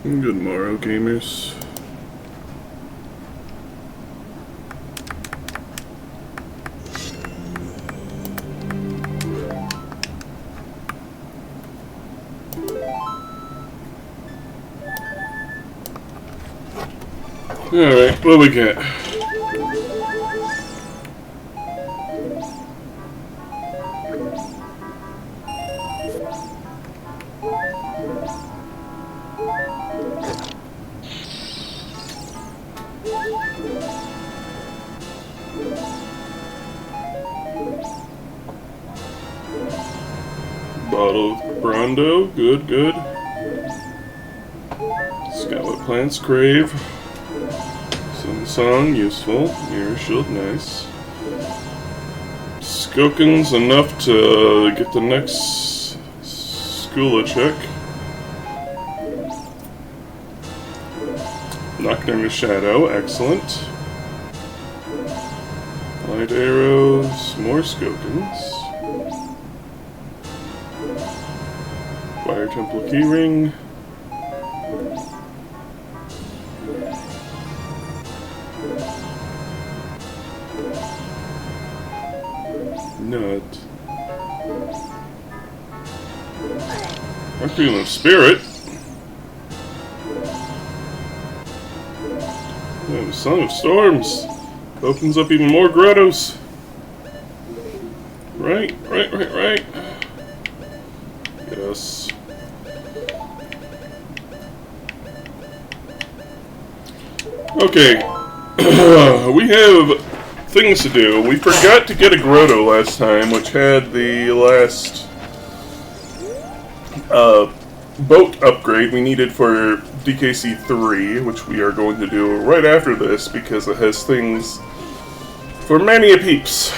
Good morrow, gamers. Alright, what we got? Bottle of Brondo, good, good. Scarlet Plants, Crave. Sun Song, useful. Mirror Shield, nice. Skokins, enough to get the next Skula check. Nocturne Shadow, excellent. Light Arrows, more Skokins. Fire Temple Keyring. Nut. I'm feeling Spirit. Oh, the Song of Storms opens up even more grottos. Right. Yes. Okay. We have things to do. We forgot to get a grotto last time, which had the last boat upgrade we needed for DKC 3, which we are going to do right after this because it has things for many a peeps.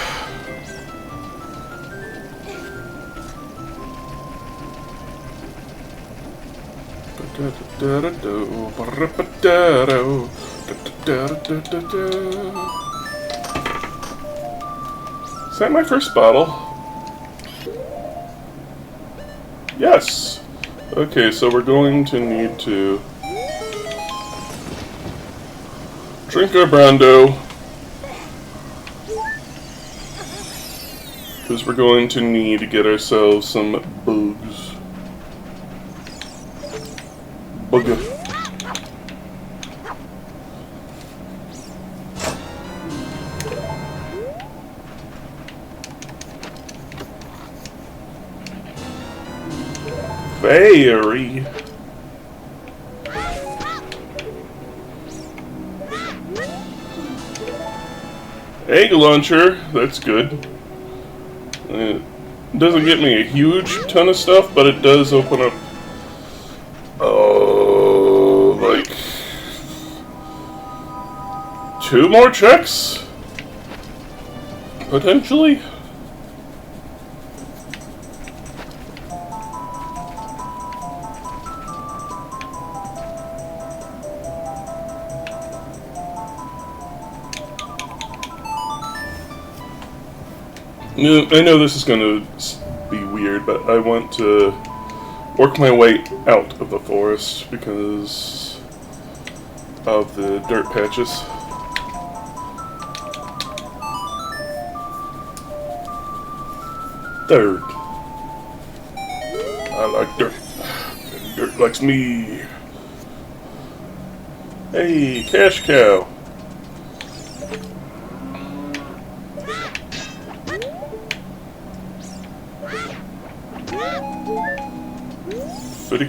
Is that my first bottle? Yes! Okay, so we're going to need to drink our Brando, because we're going to need to get ourselves some bugs. Bugger. Fairy. Egg launcher, that's good. It doesn't get me a huge ton of stuff, but it does open up, like 2 more checks? Potentially? I know this is going to be weird, but I want to work my way out of the forest because of the dirt patches. Dirt. I like dirt. And dirt likes me. Hey, cash cow.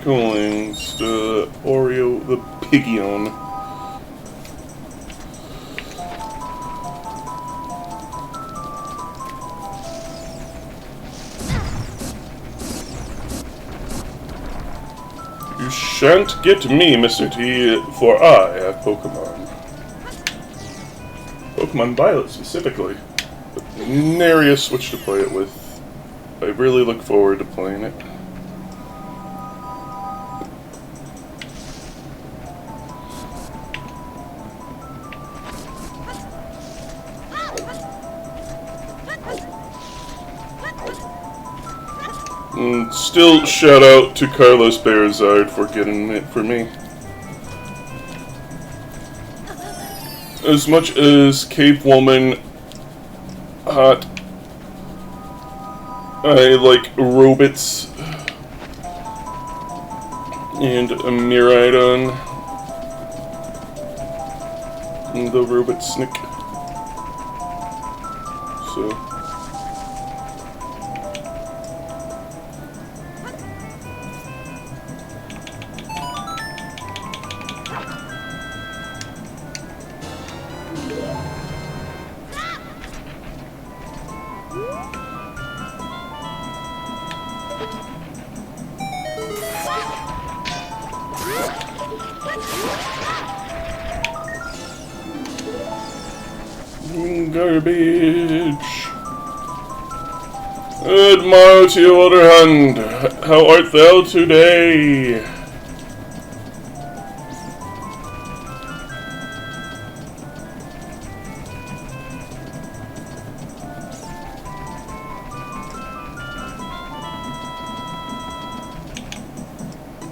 Coolings to Oreo the Piggion. You shan't get me, Mr. T, for I have Pokemon. Pokemon Violet specifically. But nary a Switch to play it with. I really look forward to playing it. And still shout out to Carlos Bearzard for getting it for me. as much as Cave Woman hot, I like robots and a Miraidon and the robot Snick. So garbage. Good morrow to you, older hand. How art thou today?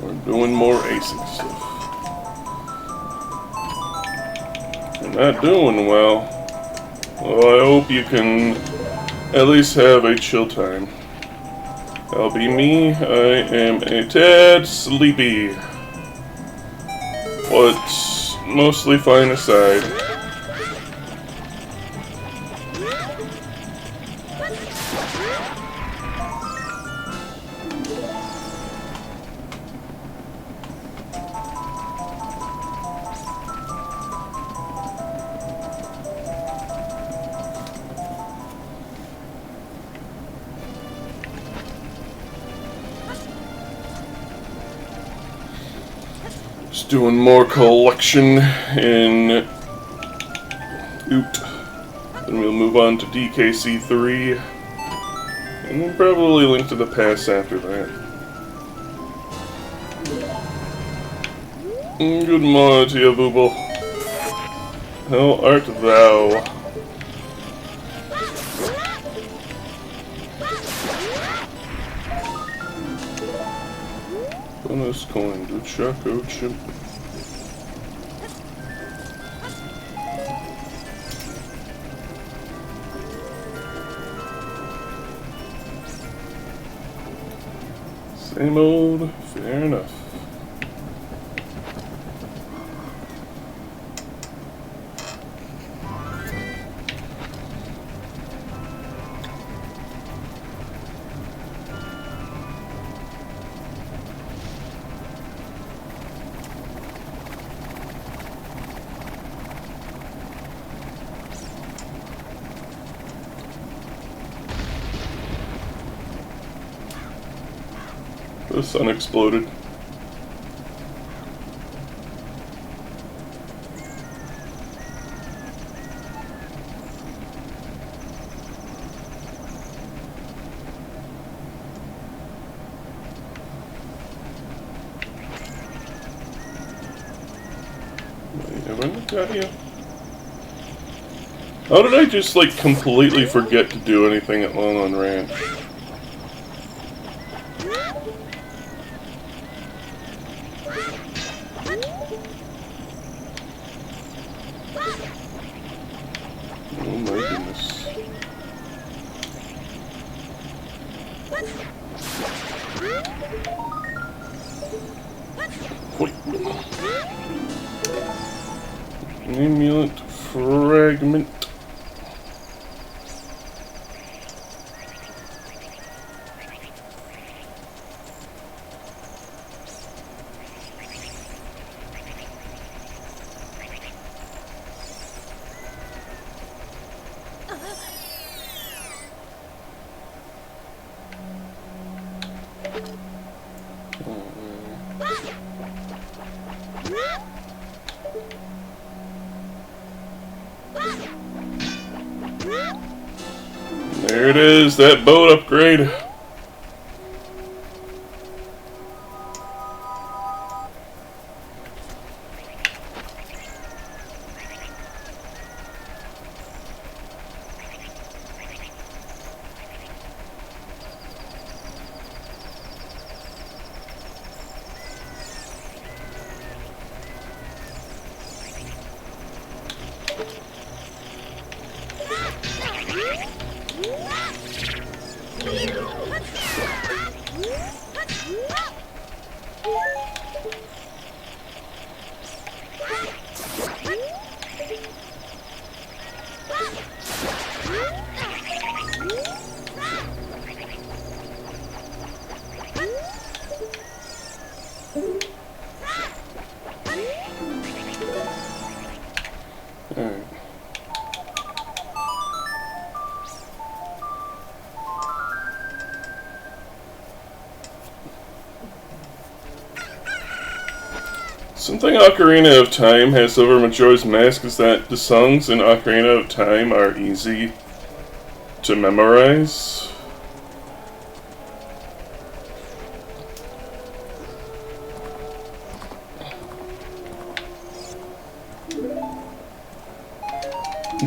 We're doing more Async stuff. You're not doing well. Well, I hope you can at least have a chill time. That'll be me. I am a tad sleepy. But mostly fine aside. Just doing more collection in Oot. Then we'll move on to DKC3. And then probably Link to the Past after that. Good morning to you, Booble. How art thou? Bonus coin to Choco Chimp. Same old, fair enough. The sun exploded. Have I looked at you? How did I just like completely forget to do anything at Lon Lon Ranch? Oh my goodness. Wait. Amulet fragment. There it is, that boat upgrade. Something Ocarina of Time has over Majora's Mask is that the songs in Ocarina of Time are easy to memorize.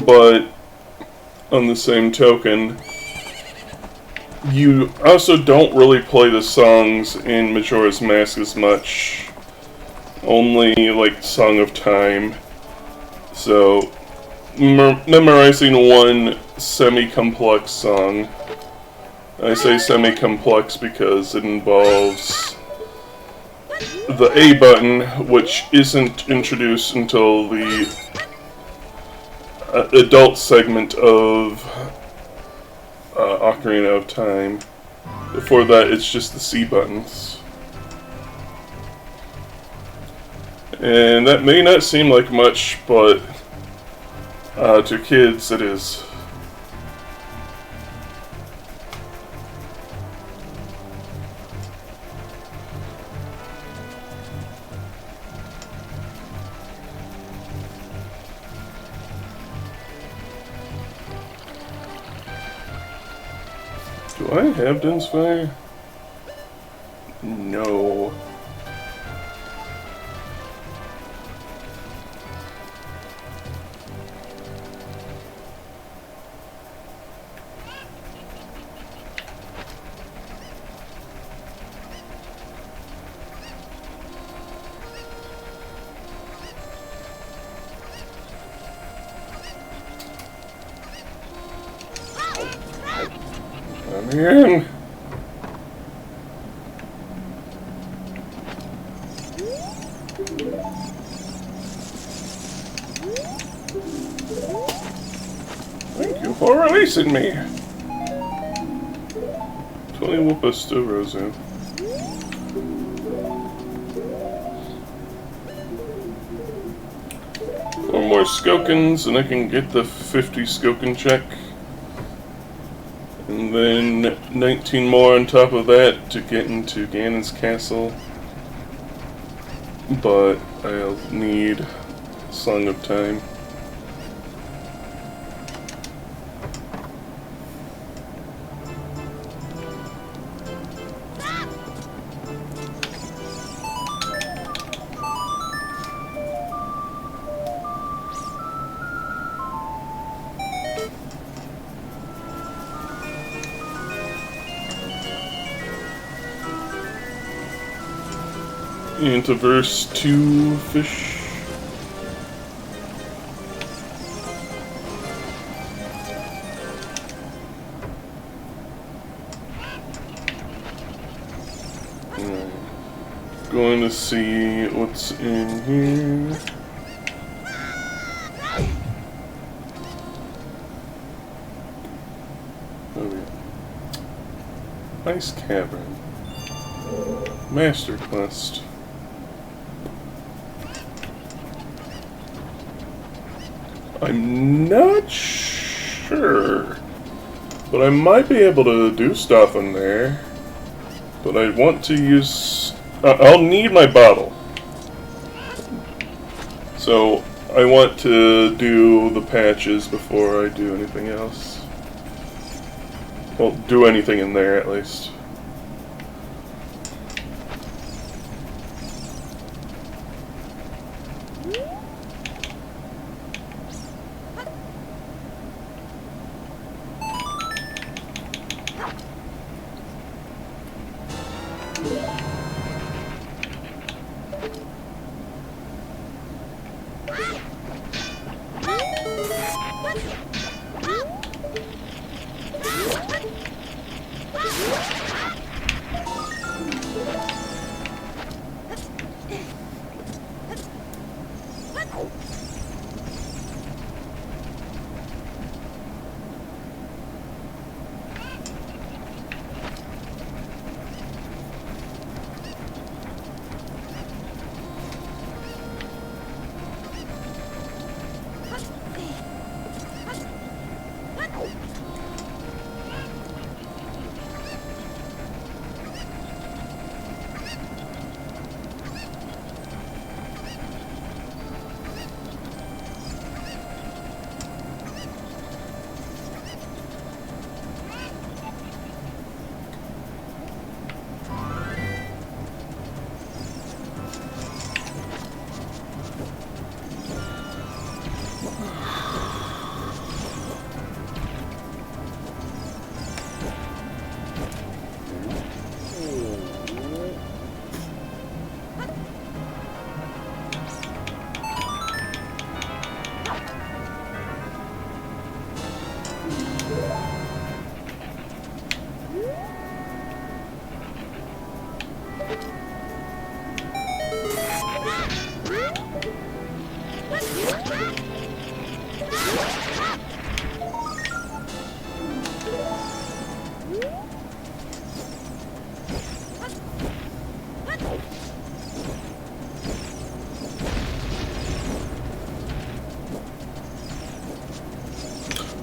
But on the same token, you also don't really play the songs in Majora's Mask as much. Only like Song of Time. So memorizing one semi-complex song. I say semi-complex because it involves the A button, which isn't introduced until the adult segment of Ocarina of Time. Before that, it's just the C buttons. And that may not seem like much, but to kids it is. Do I have Dense Fire? No. Come in. Thank you for releasing me. 20 Whoopas to Rosu. Four more Skokins and I can get the 50 Skokin check. And then 19 more on top of that to get into Ganon's castle. But I'll need Song of Time. Into verse 2 fish. Going to see what's in here. Oh yeah. Ice Cavern. Master Quest. I'm not sure, but I might be able to do stuff in there. But I want to use... I'll need my bottle. So I want to do the patches before I do anything else. Well, do anything in there at least.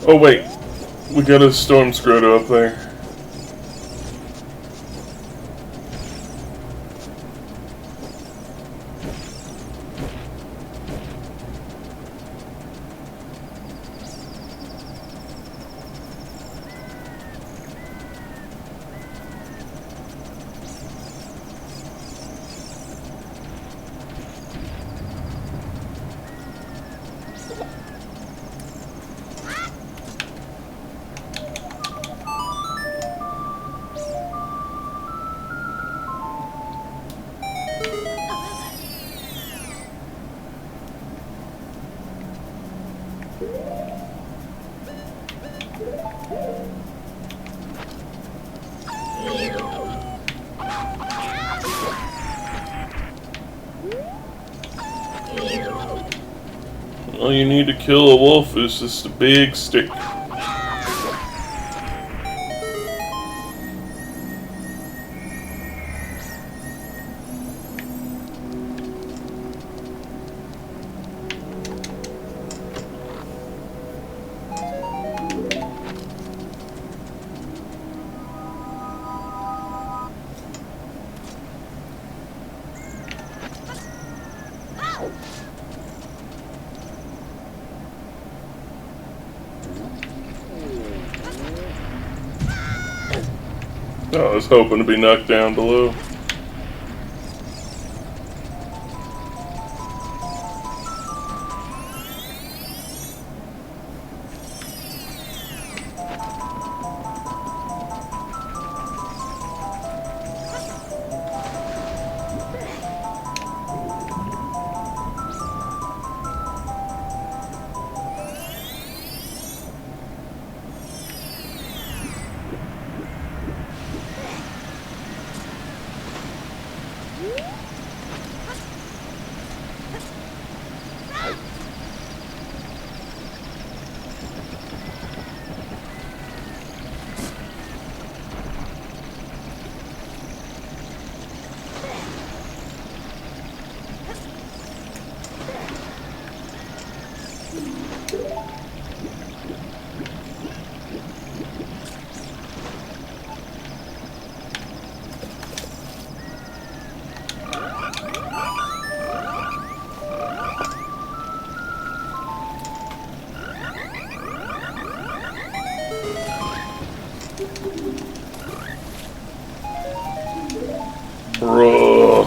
Oh wait, we got a storm scroto up there. All you need to kill a wolf is just a big stick. Oh, I was hoping to be knocked down below. Bruh.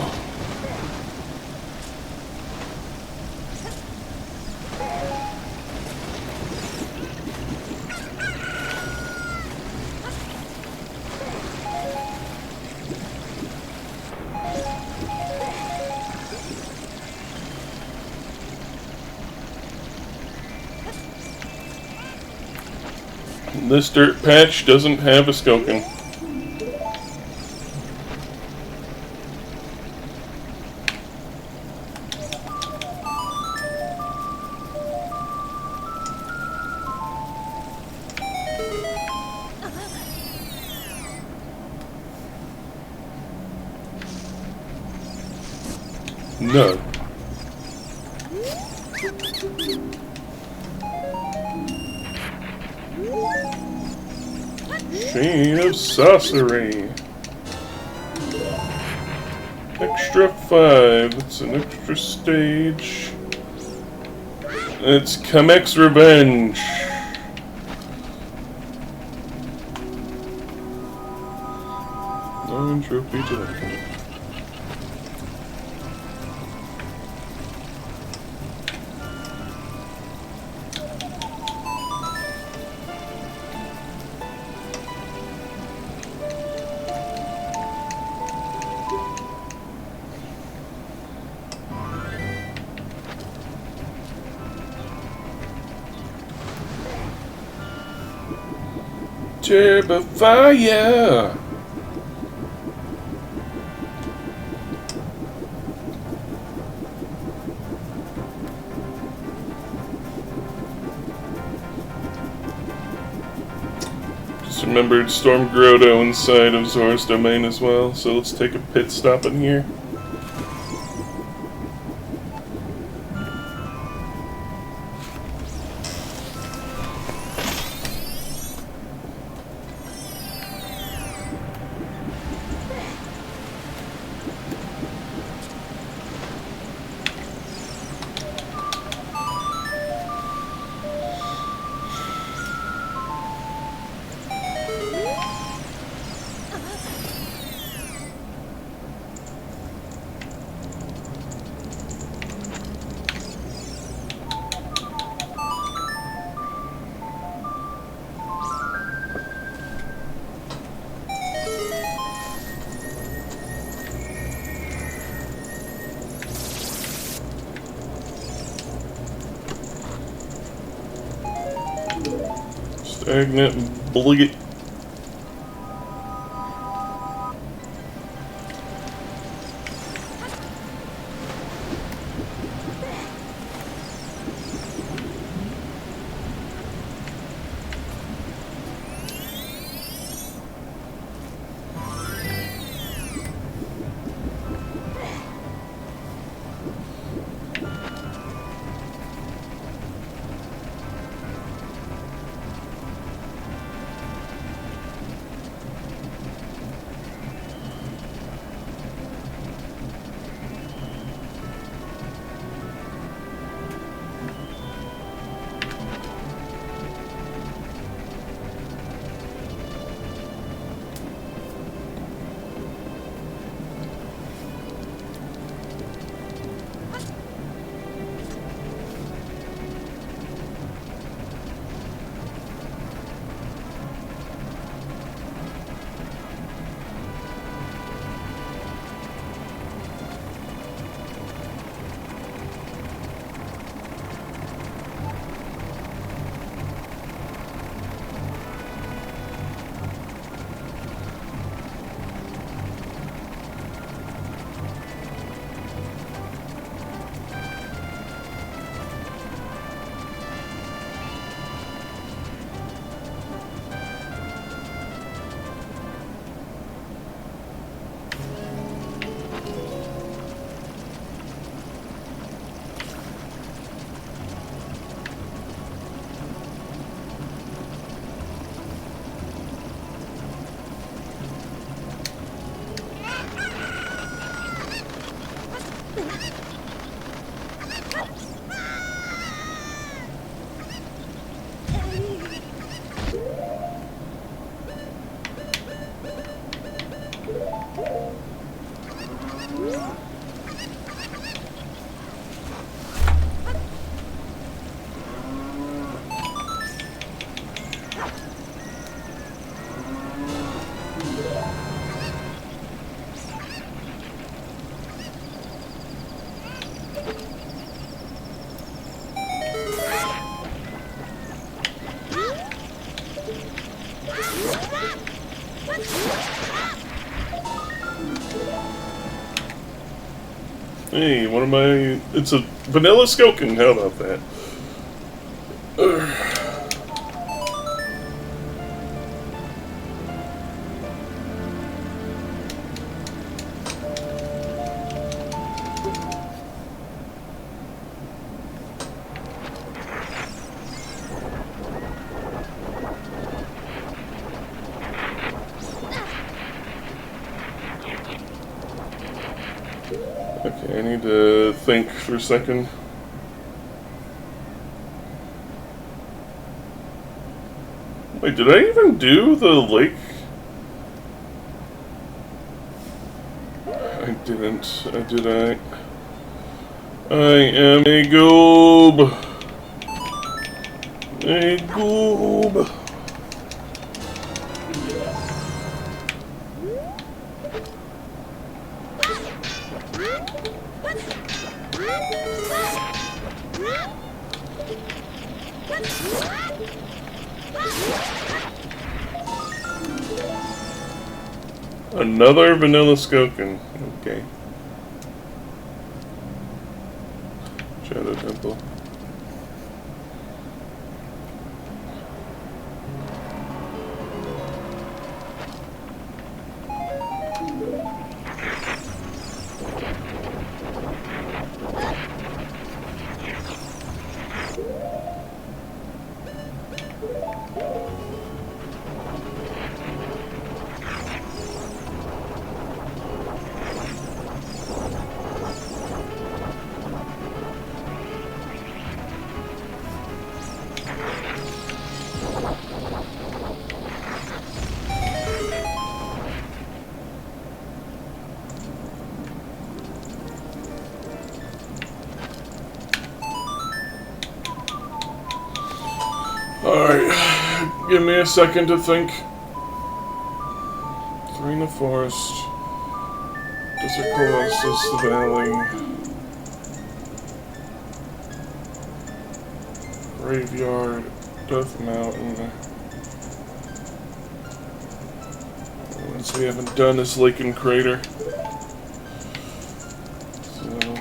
This dirt patch doesn't have a Skokin. No. Chain of Sorcery. Extra 5. It's an extra stage. It's Kamek's Revenge. No trophy to that. Turbo Fire! remembered Storm Grotto inside of Zora's domain as well, so let's take a pit stop in here. Stagnant bleed. Hey, what am I? It's a vanilla Skokin. How about that? Okay, I need to think for a second. Wait, did I even do the lake? I didn't. Did I? I am a goob. A goob. Another vanilla Skokin. Okay. Shadow Temple. Alright, give me a second to think. 3 in the forest. Desert Colossus, the valley. Graveyard, Death Mountain. Once we haven't done this lake and crater. So.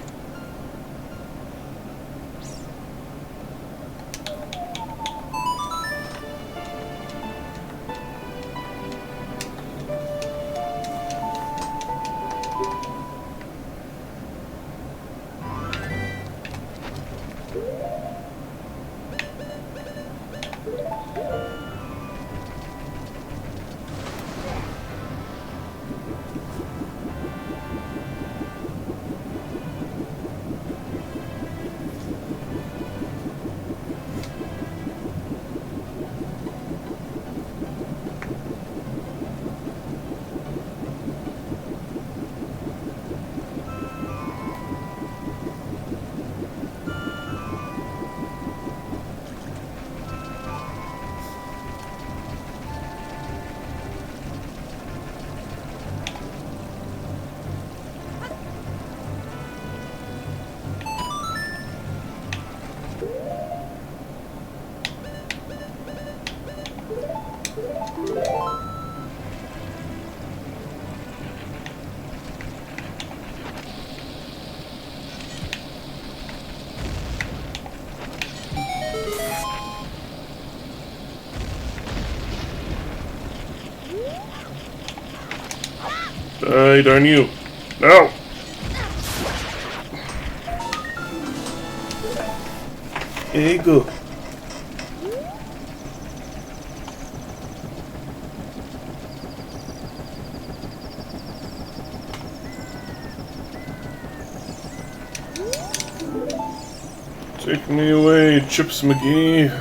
Die, darn you. No! There you go. Take me away, Chips McGee.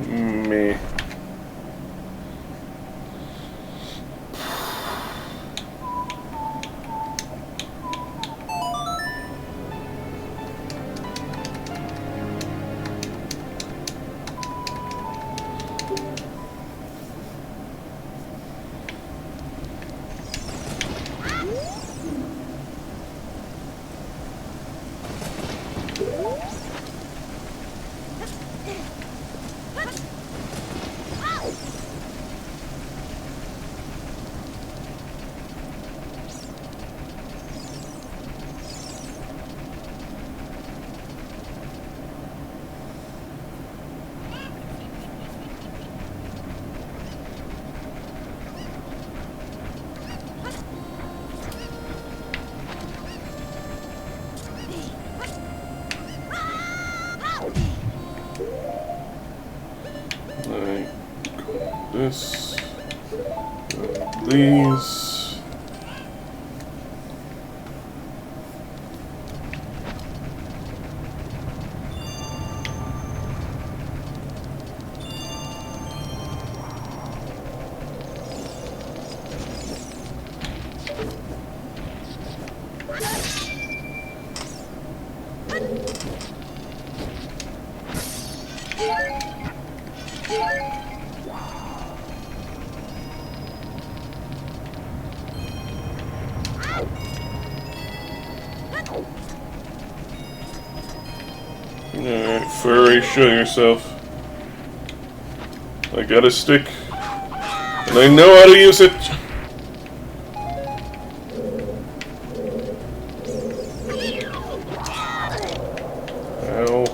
Me. this. These. Alright, furry, show yourself. I got a stick, and I know how to use it. Ow.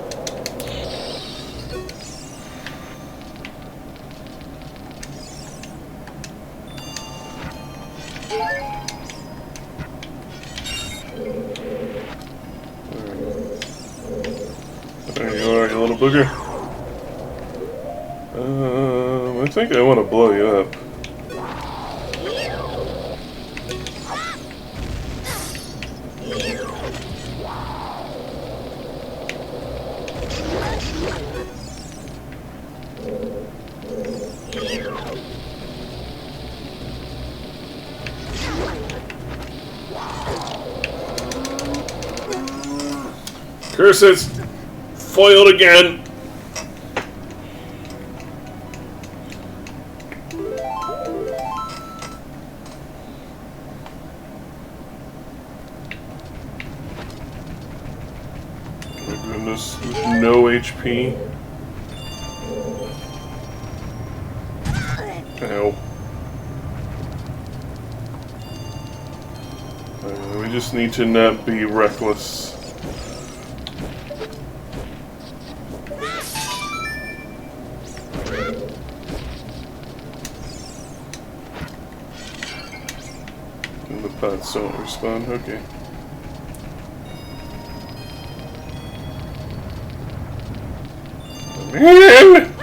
There you are, you little booger. I think I want to blow you up. Curses! Foiled again! My goodness, no HP. Ow. We just need to not be reckless. And the pods don't respond, okay. Man!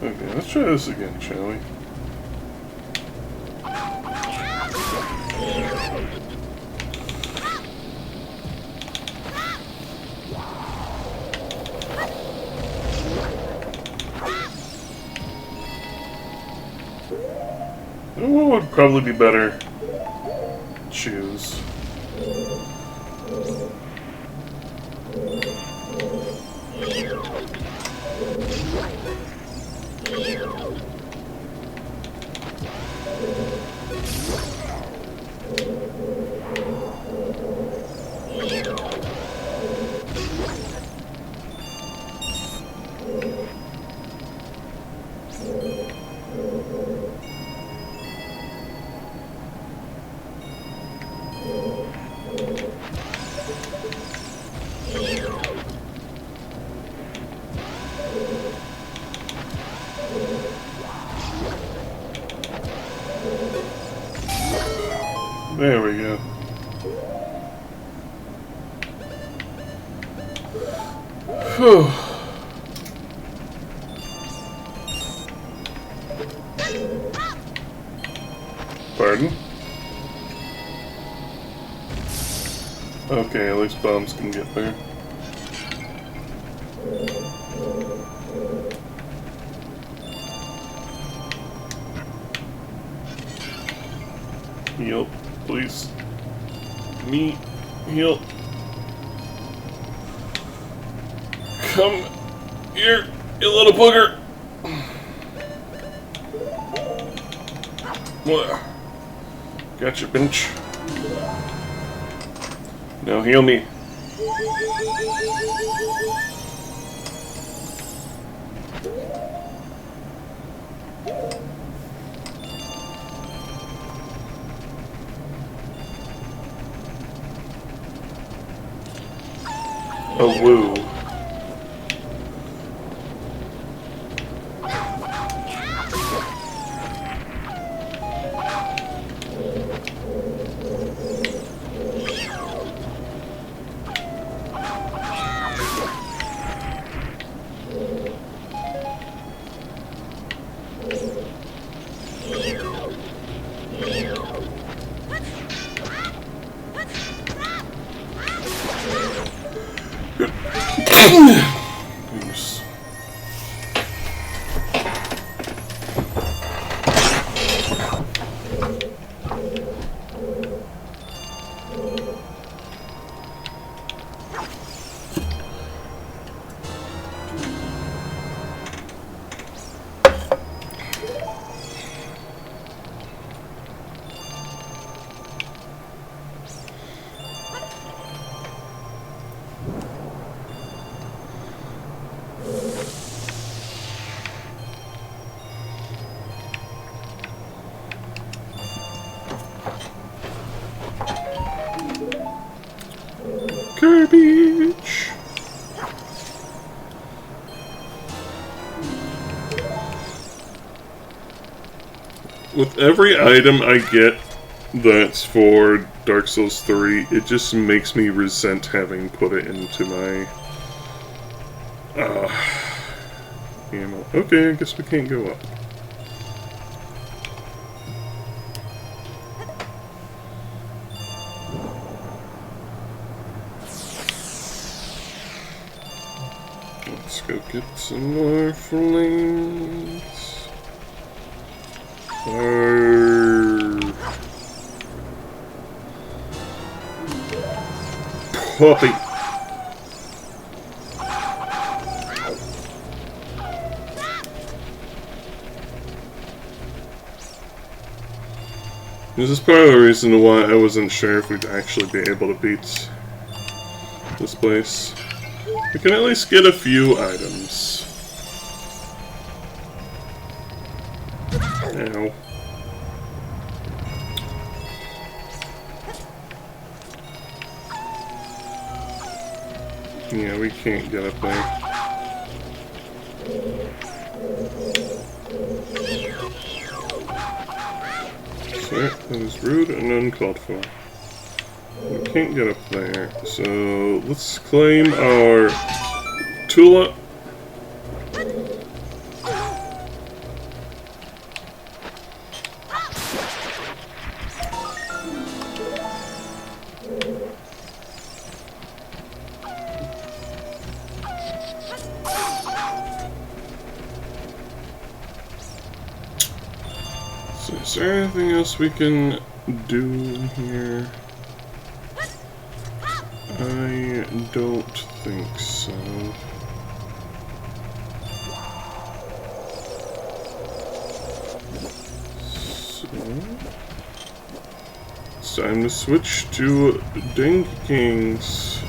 Okay, let's try this again, shall we? What would probably be better? Choose. There we go. Whew. Pardon? Okay, at least bombs can get there. Heal, please. Me, heal. Come here, you little booger. What? Got your bench. Now heal me. Oh, woo. Garbage! With every item I get that's for Dark Souls 3, it just makes me resent having put it into my ammo. Okay, I guess we can't go up. Let's go get some more flames. Puppy. This is part of the reason why I wasn't sure if we'd actually be able to beat this place. We can at least get a few items. Ow. Yeah, we can't get up there. So, that was rude and uncalled for. We can't get up there, so let's claim our Tula. So is there anything else we can do here? I don't think so. So it's time to switch to Ding Kings.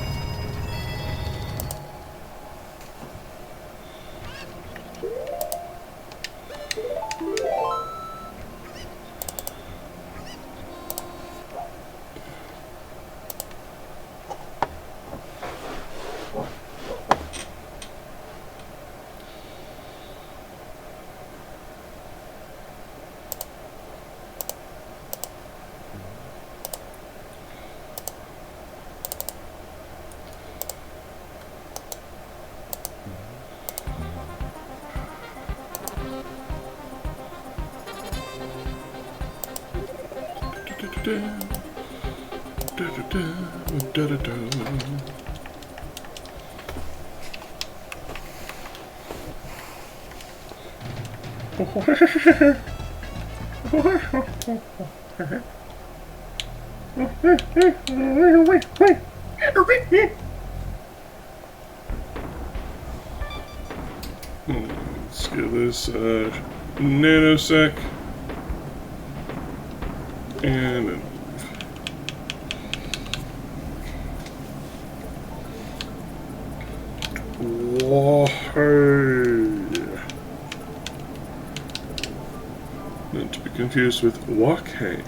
Let's get this nanosec and not to be confused with Wok-Hey.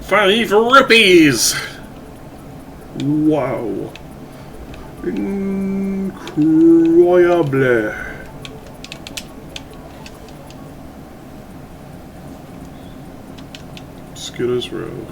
₹5! Wow. Incroyable. Skidder's Road.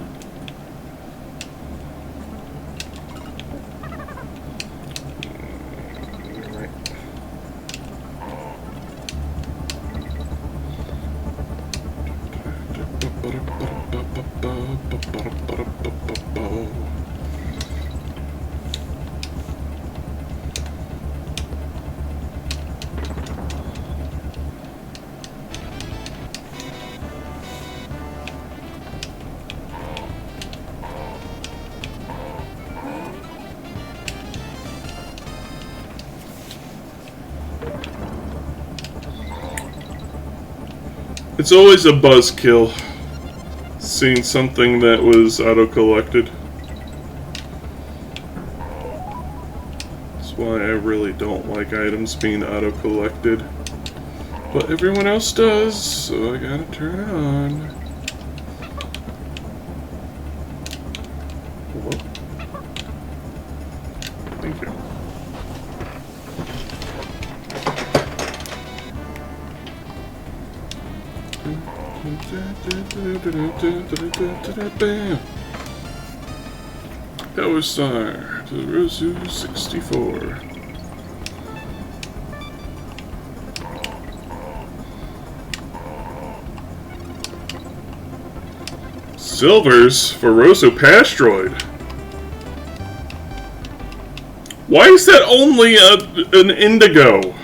It's always a buzzkill seeing something that was auto-collected. That's why I really don't like items being auto-collected. But everyone else does, so I gotta turn it on. Whoa. Thank you. Bam! Power Star to the Rosu 64. Silvers for Rosu Pastroid. Why is that only an indigo?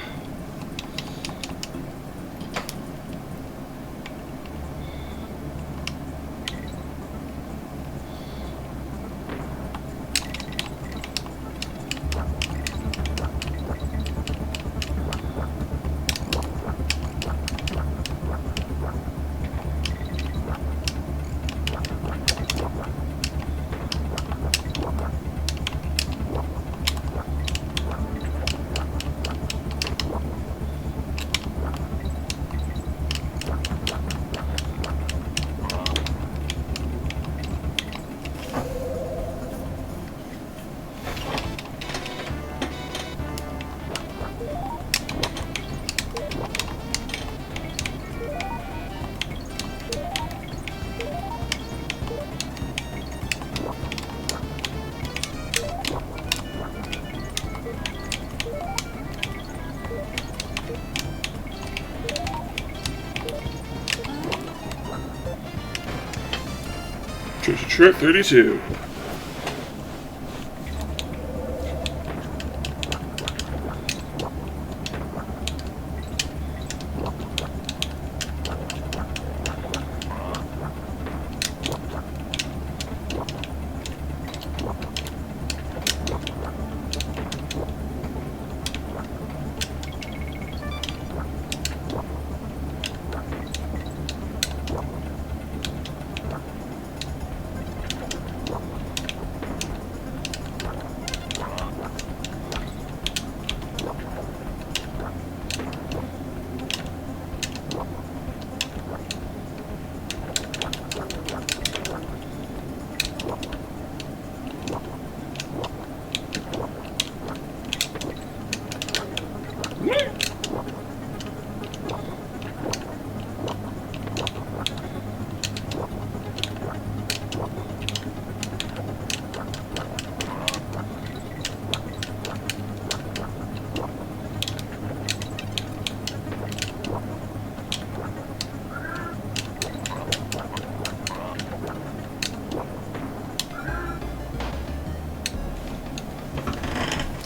Treasure Trip 32.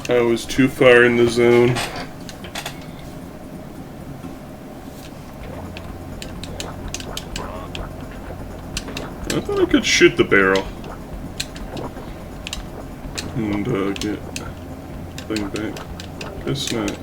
I was too far in the zone. I thought I could shoot the barrel and get thing back. Guess not.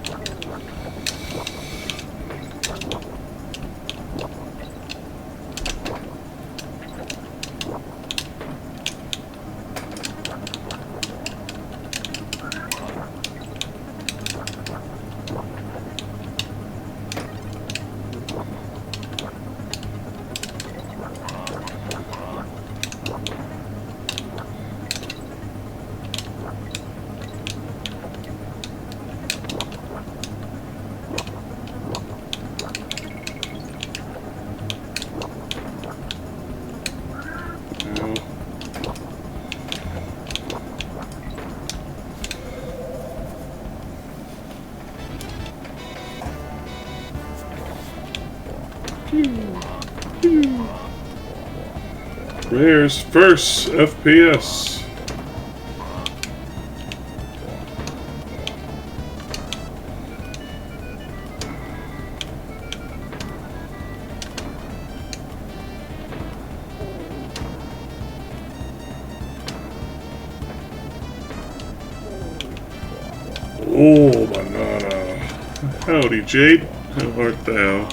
Rare's first FPS. Oh, banana. Howdy, Jade. How art thou?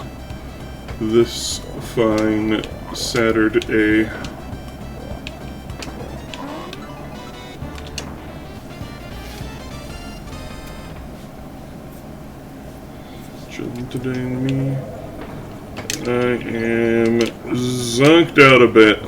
this fine Saturday. Chilling today, me. I am zonked out a bit.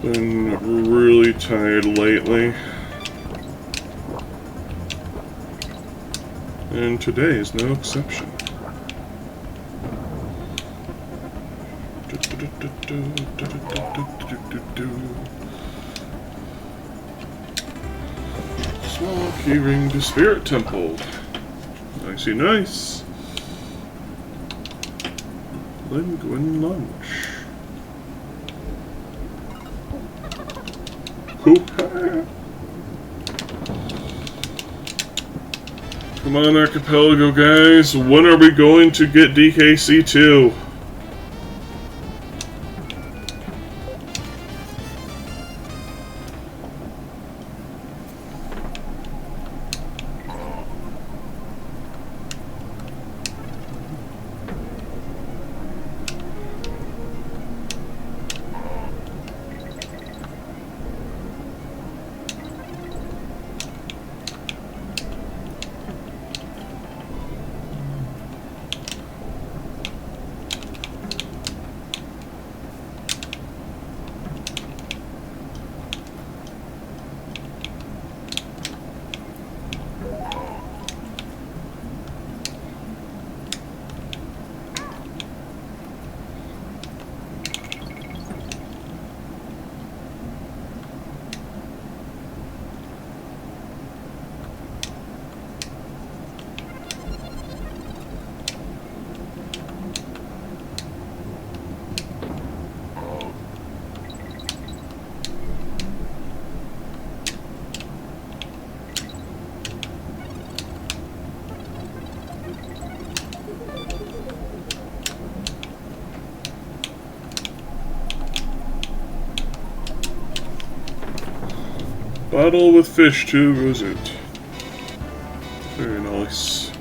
Been really tired lately, and today is no exception. Small keyring to Spirit Temple. Nicey nice. Linguine lunch. Come on, Archipelago guys. When are we going to get DKC2? Bottle with fish too, was it? Very nice.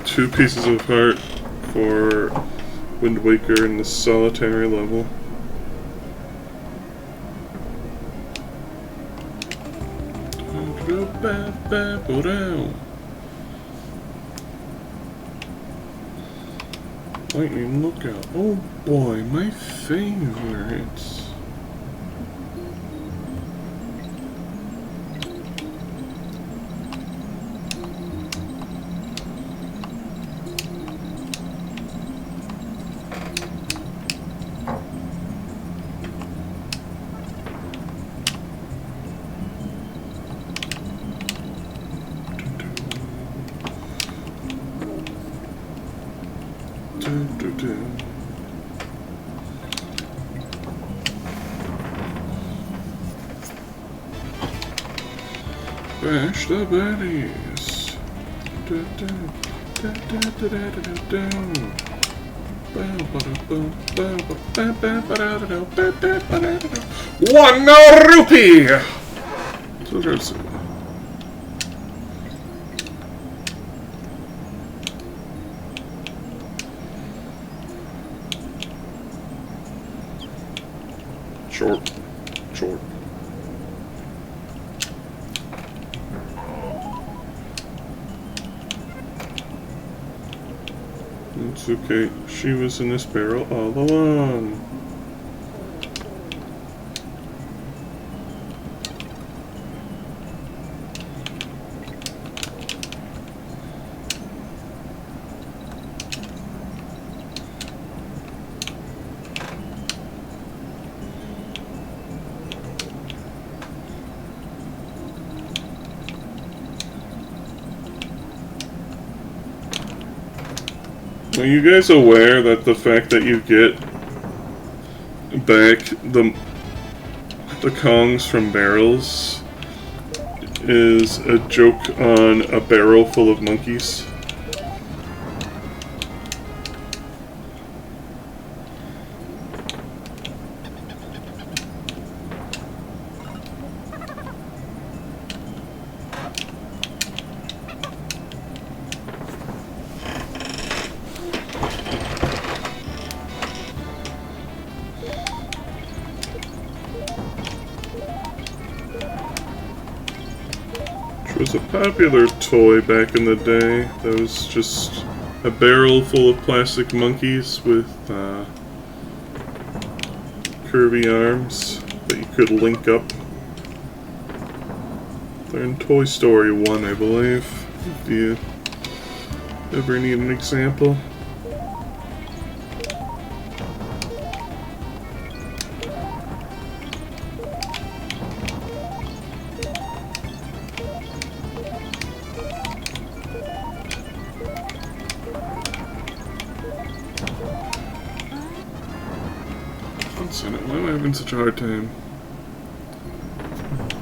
Two pieces of heart for Wind Waker in the solitary level. Lightning lookout. Oh boy, my favorites. Bash the baddies. One rupee. So there's short. It's okay. She was in this barrel all along. Are you guys aware that the fact that you get back the Kongs from barrels is a joke on a barrel full of monkeys? Was a popular toy back in the day that was just a barrel full of plastic monkeys with curvy arms that you could link up. They're in Toy Story 1, I believe. Do you ever need an example? Why am I having such a hard time?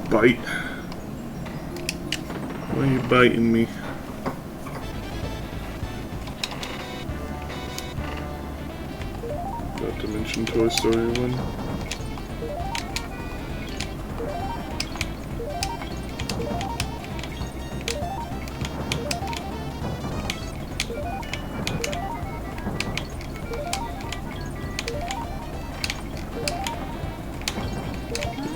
Bite. Why are you biting me? Not to mention Toy Story 1.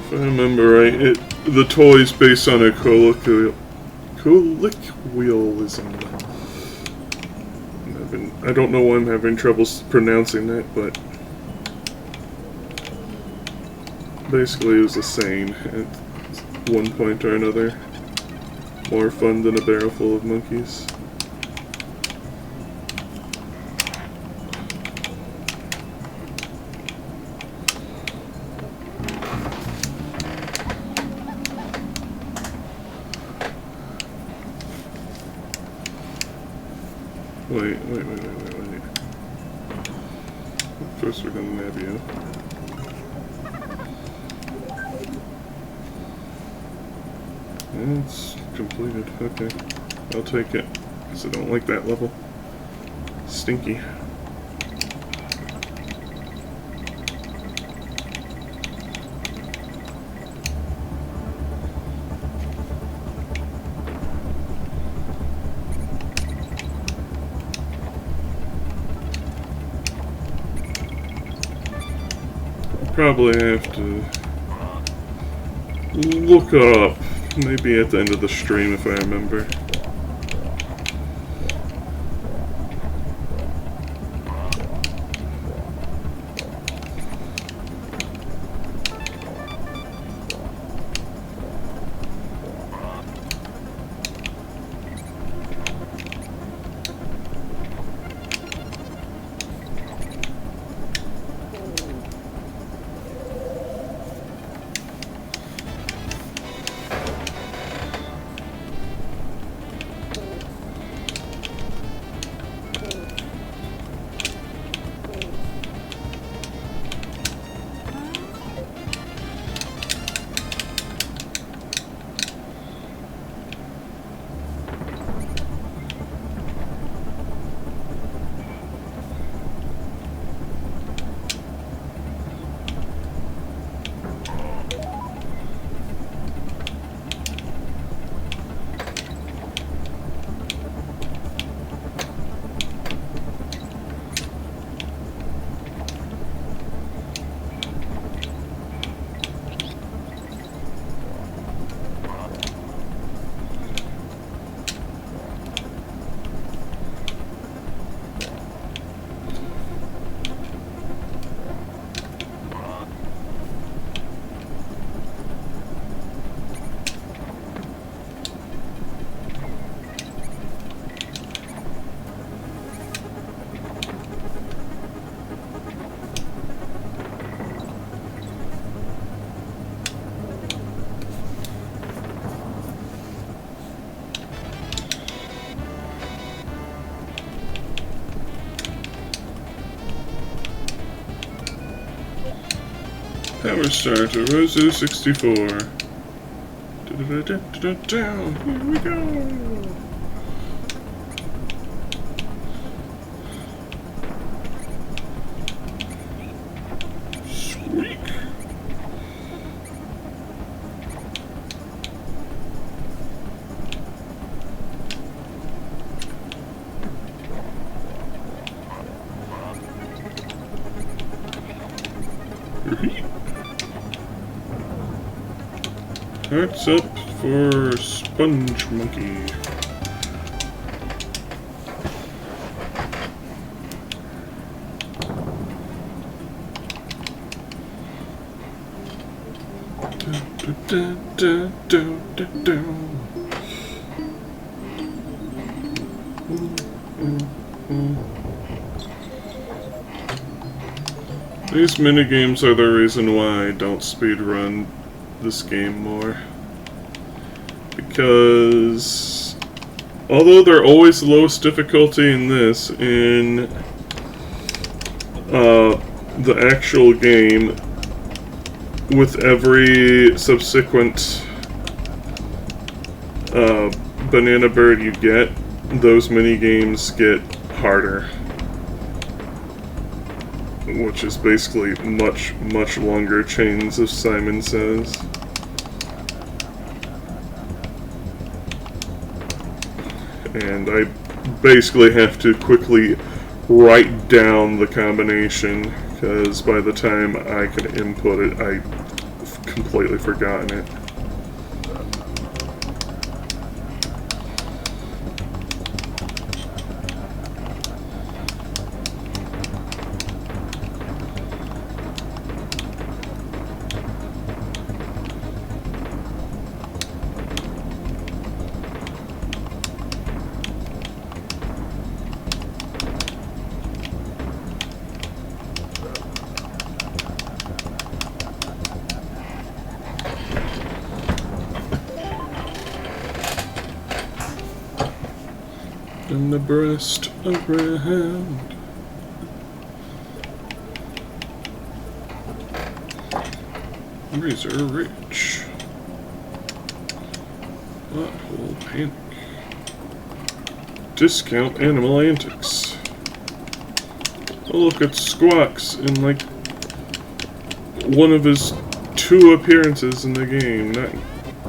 If I remember right, the toy's based on a colloquialism. I don't know why I'm having trouble pronouncing that, but basically it was a saying at one point or another. More fun than a barrel full of monkeys. Wait. First we're gonna nab you. It's completed. Okay. I'll take it. Because I don't like that level. Stinky. Probably have to look up, maybe at the end of the stream if I remember. Power starter, Rosu 64. Here we go. Squeak. Hearts up for Sponge Monkey. These minigames are the reason why I don't speedrun this game more. Because although they're always the lowest difficulty in this, in the actual game, with every subsequent banana bird you get, those minigames get harder. Which is basically much, much longer chains of Simon Says. And I basically have to quickly write down the combination, because by the time I can input it, I've completely forgotten it. And the breast around. Razor Rich. Butthole Panic. Discount Animal Antics. Oh, look at Squawks in like one of his 2 appearances in the game, not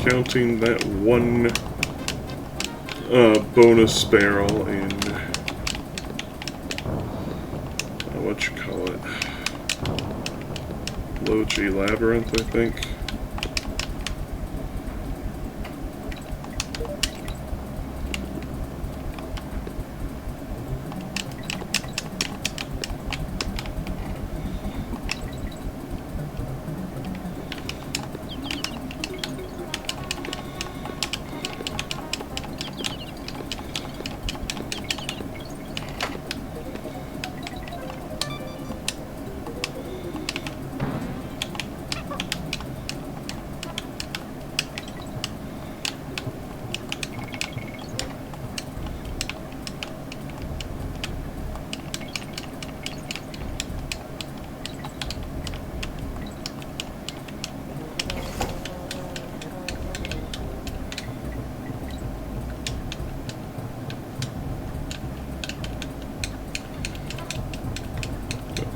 counting that one bonus barrel in what you call it, Low G Labyrinth, I think.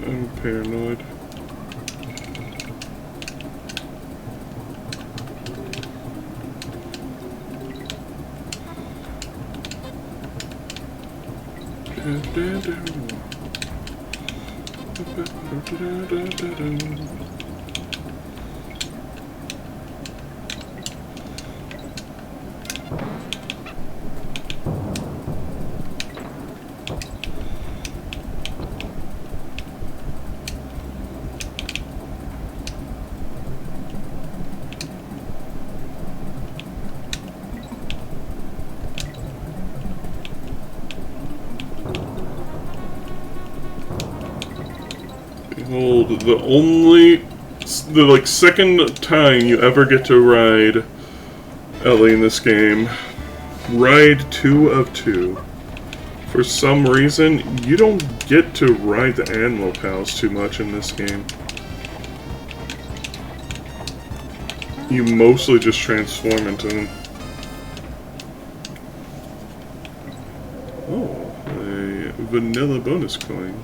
I'm paranoid. Behold, the second time you ever get to ride Ellie in this game, ride 2 of 2. For some reason, you don't get to ride the animal pals too much in this game. you mostly just transform into them. Oh, a vanilla bonus coin.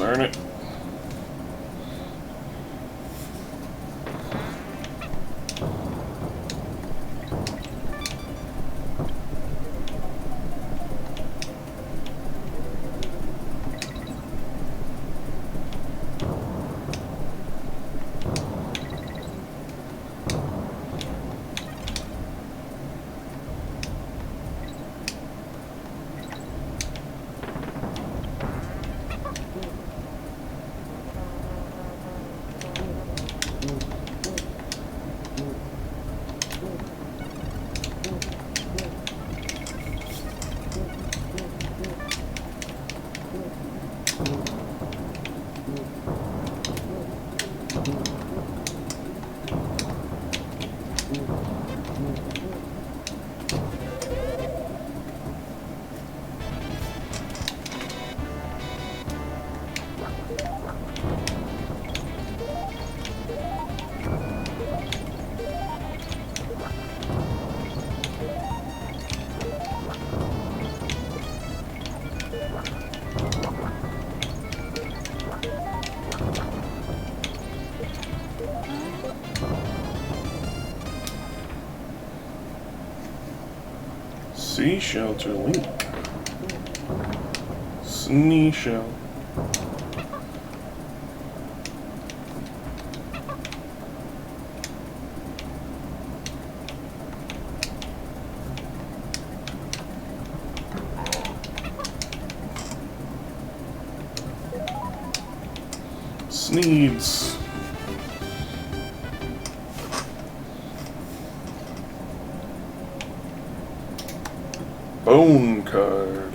Darn it. Seashell to link. Sneeshell. Sneeds. Bone card.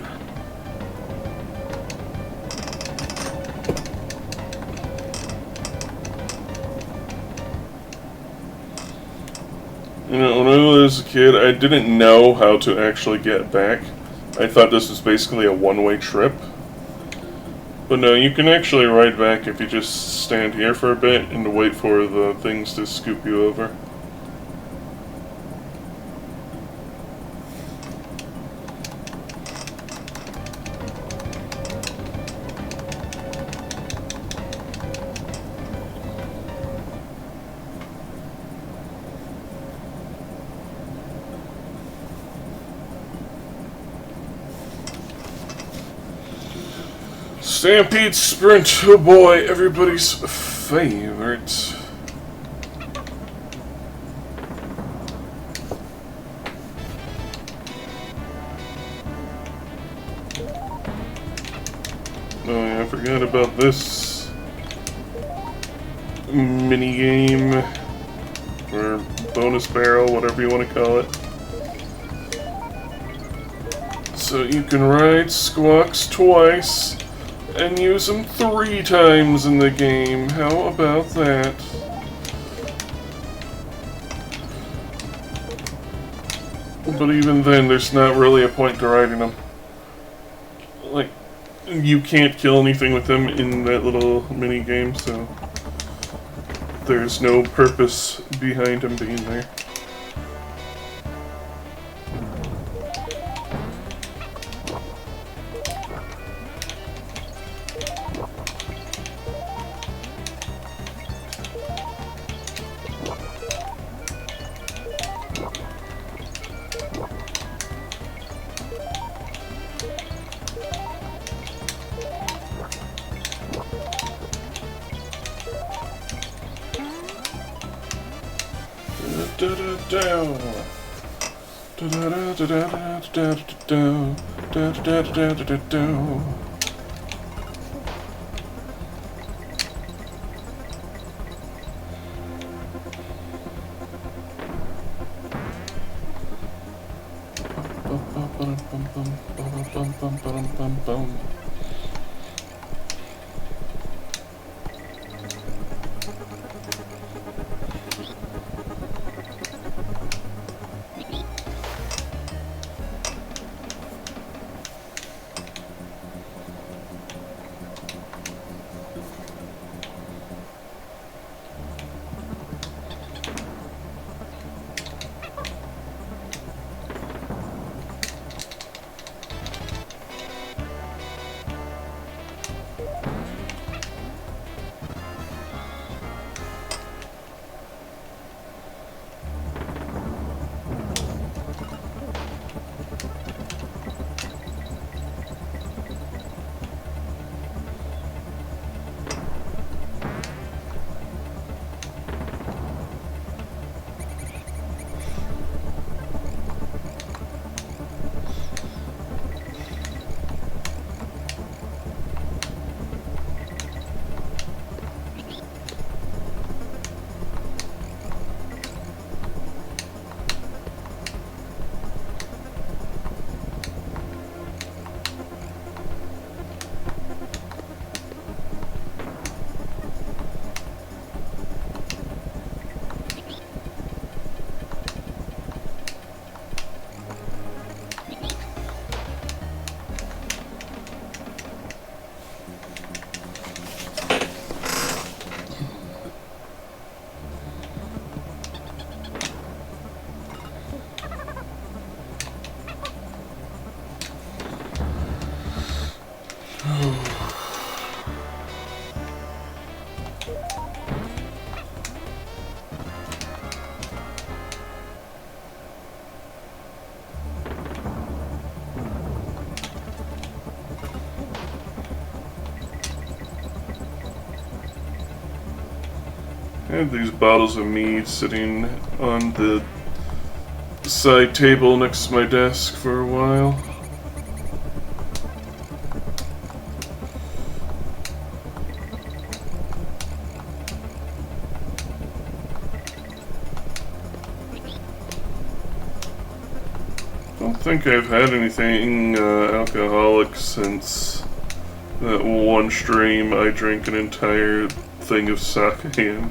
You know, when I was a kid, I didn't know how to actually get back. I thought this was basically a one-way trip. But no, you can actually ride back if you just stand here for a bit and wait for the things to scoop you over. Stampede Sprint, oh boy, everybody's favorite. Oh yeah, I forgot about this mini game, or bonus barrel, whatever you want to call it. So you can ride Squawks twice and use them 3 times in the game. How about that? But even then, there's not really a point to riding them. Like, you can't kill anything with them in that little mini game, so there's no purpose behind him being there. I had these bottles of mead sitting on the side table next to my desk for a while. I don't think I've had anything alcoholic since that one stream I drank an entire thing of sake in.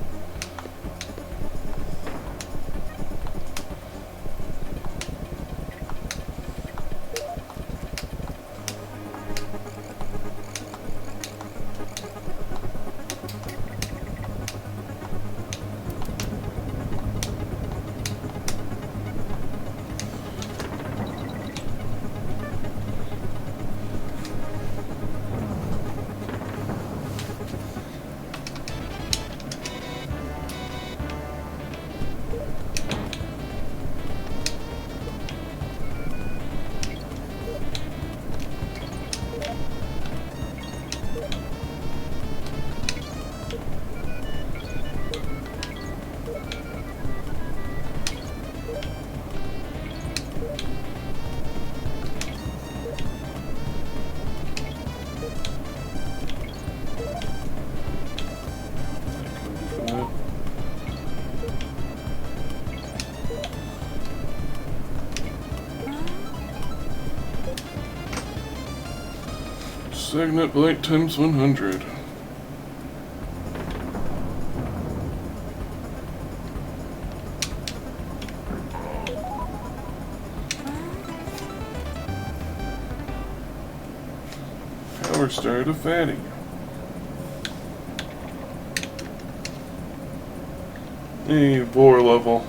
Sagnet Blight times 100. Power Star to Fatty. A boar level.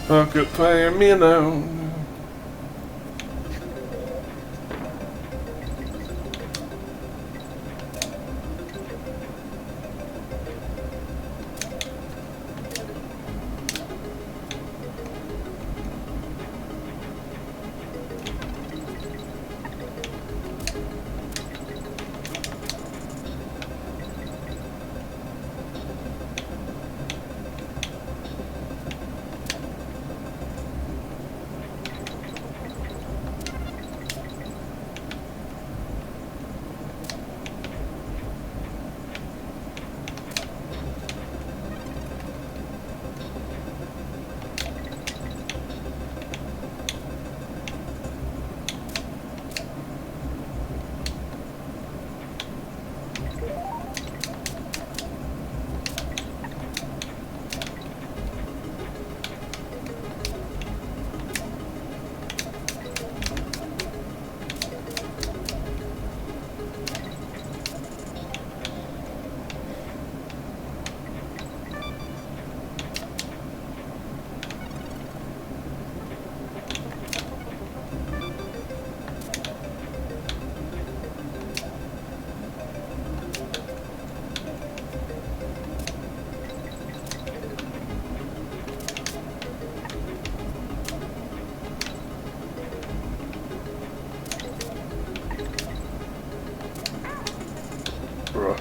Pocket fire me alone. Bruh.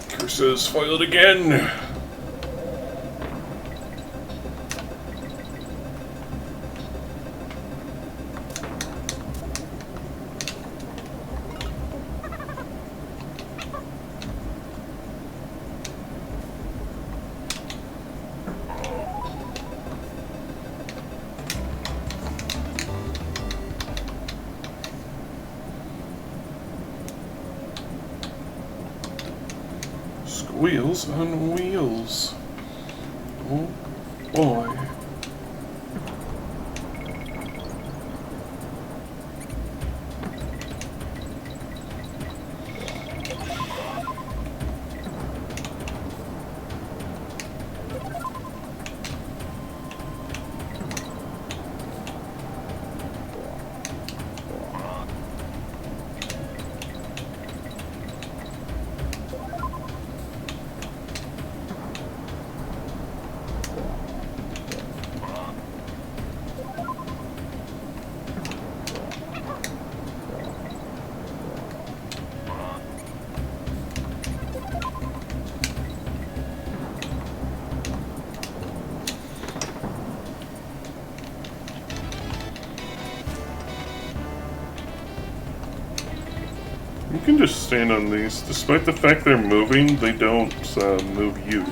Curses foiled again. Wheels on wheels. Oh boy. You can just stand on these. Despite the fact they're moving, they don't move you.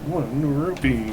One rupee.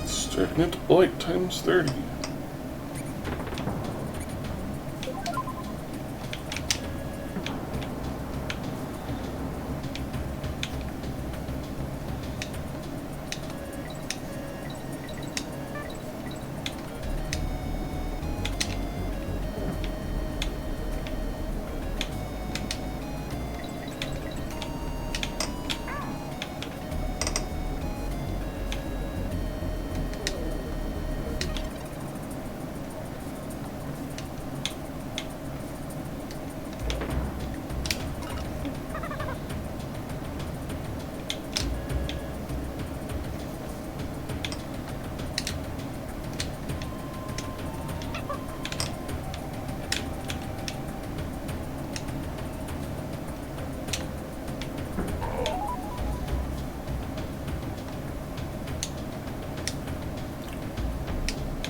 Stagnant light times 30.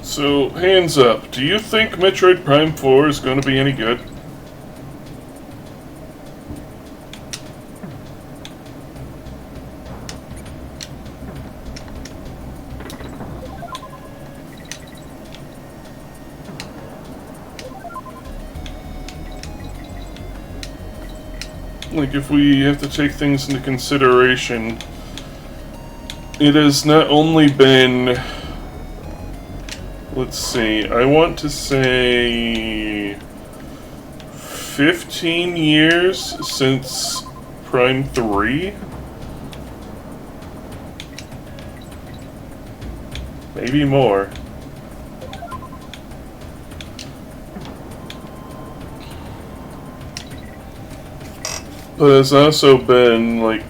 So, hands up. Do you think Metroid Prime 4 is going to be any good? Like, if we have to take things into consideration, it has not only been, let's see, I want to say 15 years since Prime 3? Maybe more. But it's also been, like,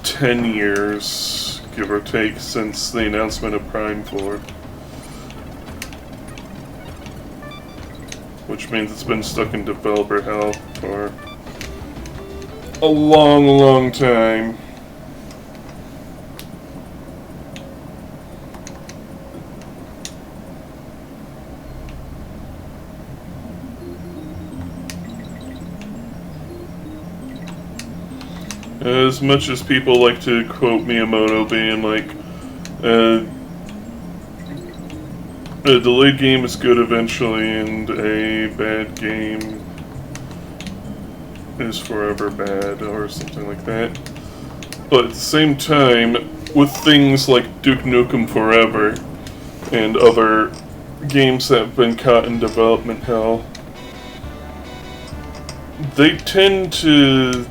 $10, give or take, since the announcement of Prime 4. Which means it's been stuck in developer hell for a long, long time. As much as people like to quote Miyamoto being like, a delayed game is good eventually, and a bad game is forever bad, or something like that. But at the same time, with things like Duke Nukem Forever, and other games that have been caught in development hell, they tend to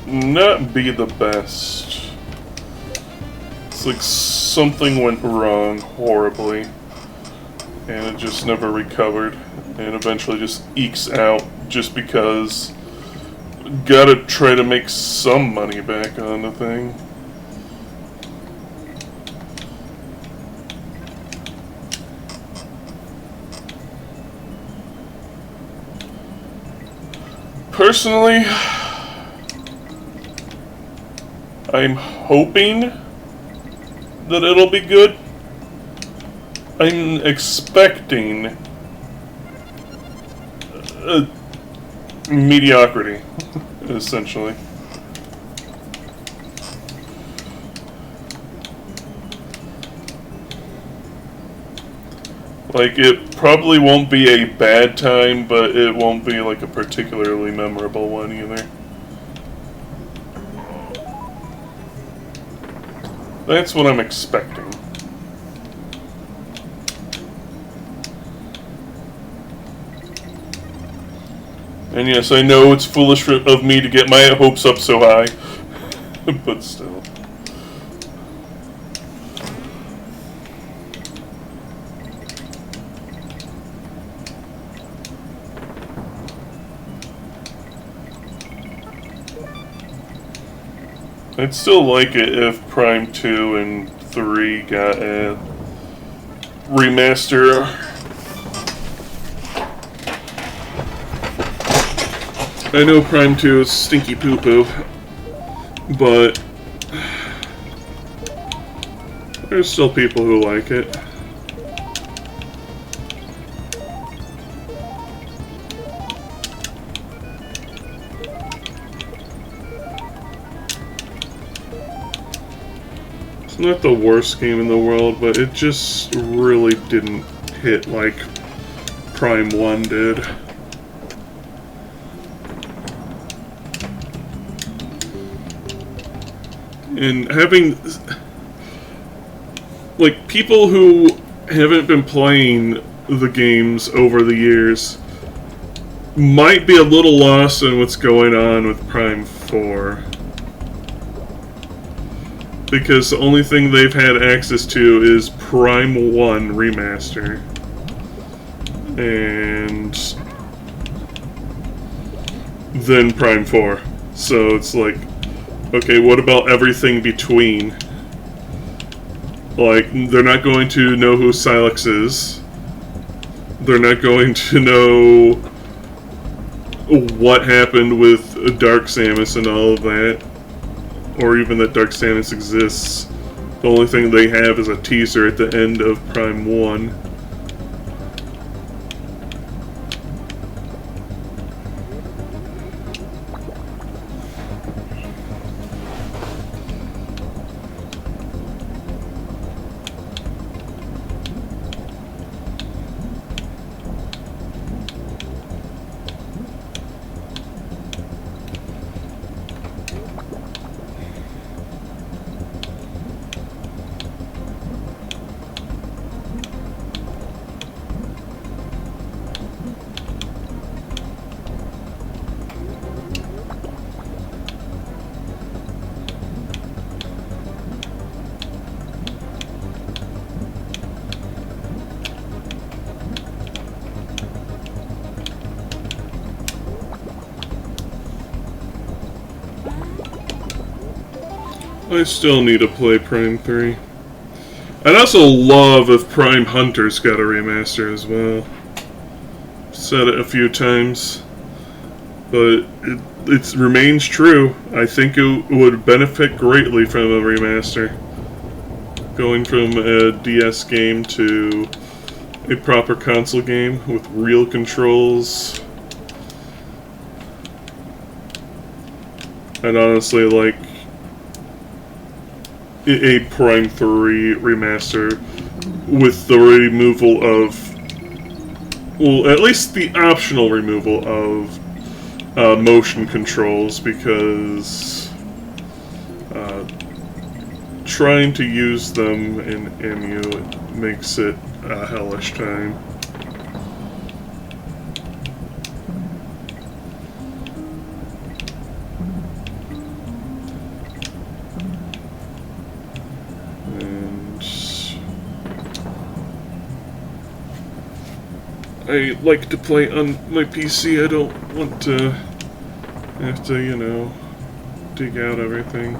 not be the best. It's like something went wrong horribly, and it just never recovered, and eventually just ekes out just because gotta try to make some money back on the thing. Personally, I'm hoping that it'll be good. I'm expecting mediocrity, essentially. Like, it probably won't be a bad time, but it won't be like a particularly memorable one either. That's what I'm expecting. And yes, I know it's foolish of me to get my hopes up so high, but still. I'd still like it if Prime 2 and 3 got a remaster. I know Prime 2 is stinky poo-poo, but there's still people who like it. It's not the worst game in the world, but it just really didn't hit like Prime 1 did. And having, like, people who haven't been playing the games over the years might be a little lost in what's going on with Prime 4. Because the only thing they've had access to is Prime 1 Remaster. And then Prime 4. So it's like, okay, what about everything between? Like, they're not going to know who Silex is. They're not going to know what happened with Dark Samus and all of that. Or even that Dark Samus exists. The only thing they have is a teaser at the end of Prime 1. I still need to play Prime 3. I'd also love if Prime Hunters got a remaster as well. Said it a few times, but it remains true. I think it would benefit greatly from a remaster. Going from a DS game to a proper console game with real controls. I'd honestly like a Prime 3 remaster with the removal of, well, at least the optional removal of motion controls, because trying to use them in EMU makes it a hellish time. I like to play on my PC. I don't want to have to, you know, dig out everything.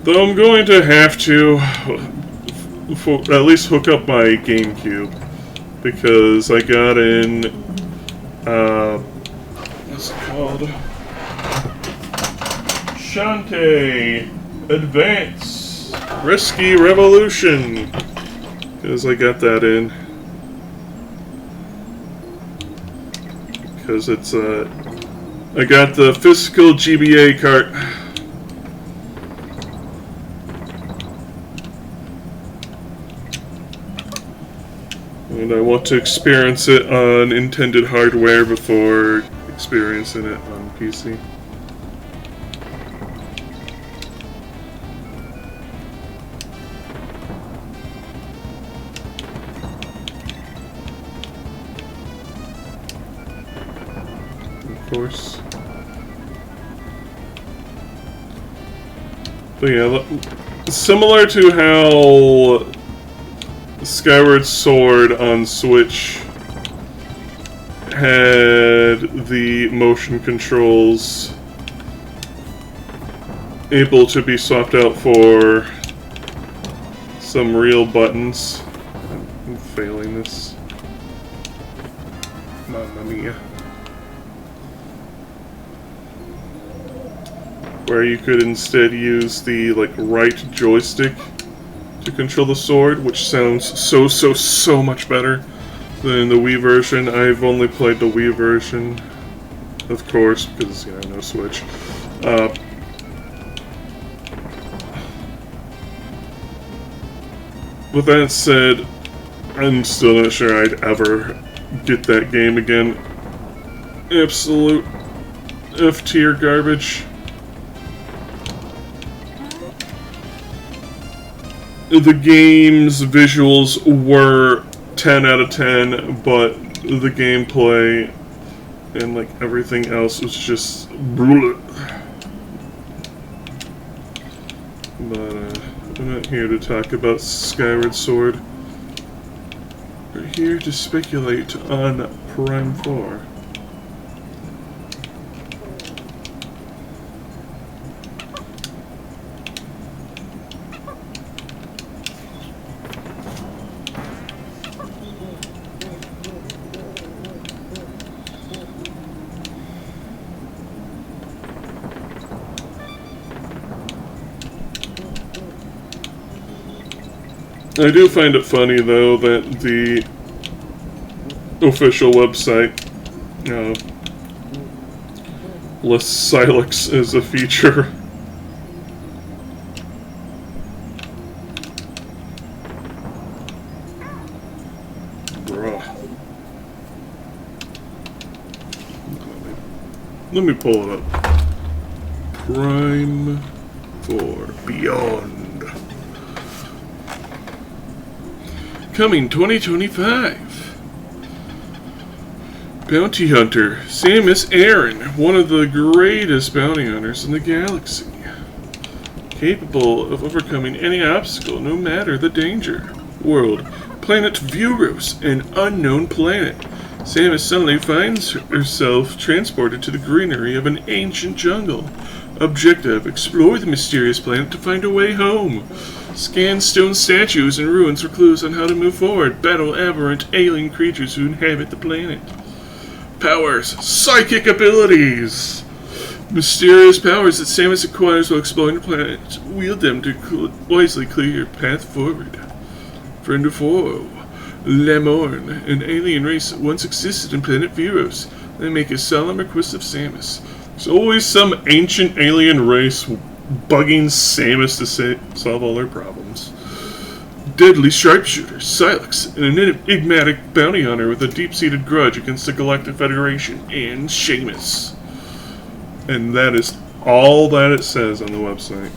Though I'm going to have to at least hook up my GameCube, because I got in, what's it called? Shantae Advance Risky Revolution. Because I got that in. Because it's, I got the physical GBA cart. And I want to experience it on intended hardware before experiencing it on PC. course. But yeah, similar to how Skyward Sword on Switch had the motion controls able to be swapped out for some real buttons. I'm failing this. Mamma mia. Where you could instead use the right joystick to control the sword, which sounds so much better than the Wii version. I've only played the Wii version, of course, because no Switch. With that said, I'm still not sure I'd ever get that game again. Absolute F-tier garbage. The game's visuals were 10 out of 10, but the gameplay and everything else was just brutal. But I'm not here to talk about Skyward Sword. We're here to speculate on Prime 4. I do find it funny, though, that the official website lists Silex as a feature. Bruh. Let me pull it up. Prime 4 Beyond. Coming 2025. Bounty Hunter Samus Aran, one of the greatest bounty hunters in the galaxy. Capable of overcoming any obstacle, no matter the danger. World, planet Vuros, an unknown planet. Samus suddenly finds herself transported to the greenery of an ancient jungle. Objective, explore the mysterious planet to find a way home. Scan stone statues and ruins for clues on how to move forward. Battle aberrant alien creatures who inhabit the planet. Powers. Psychic abilities. Mysterious powers that Samus acquires while exploring the planet. Wield them to wisely clear your path forward. Friend of foe. Lamorn, an alien race that once existed in planet Vuros. They make a solemn request of Samus. There's always some ancient alien race bugging Samus to solve all their problems. Deadly sharpshooter, Silex, an enigmatic bounty hunter with a deep-seated grudge against the Galactic Federation, and Seamus. And that is all that it says on the website.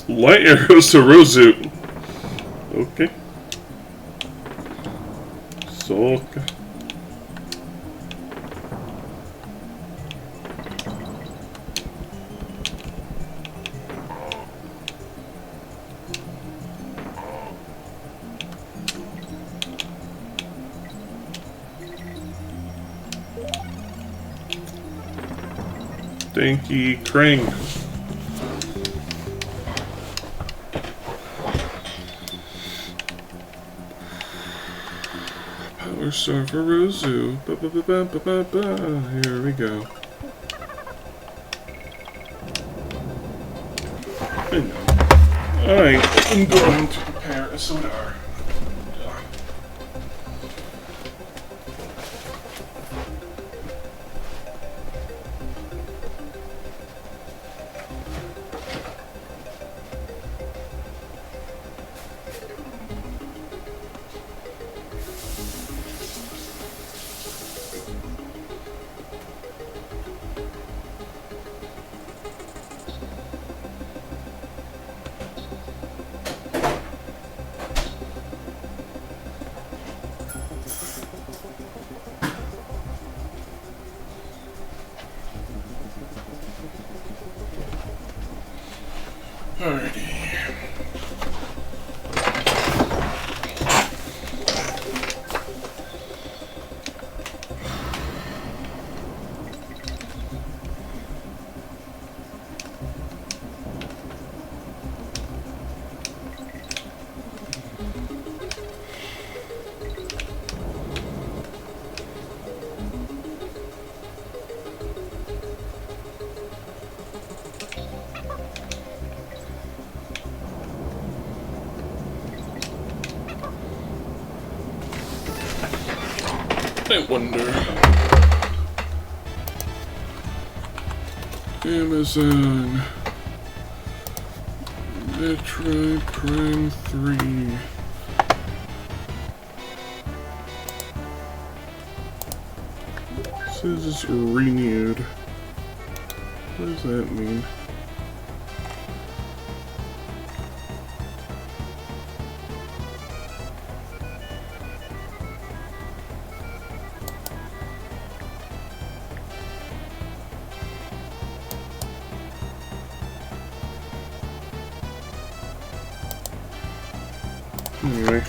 Light arrows to Rozu. Okay. Soka. Dinky Krang. Power Star for Rozu. Here we go. I know. I am going to prepare a soda. Alrighty. I wonder. Amazon. Metroid Prime 3. Says it's renewed. What does that mean? Anyway.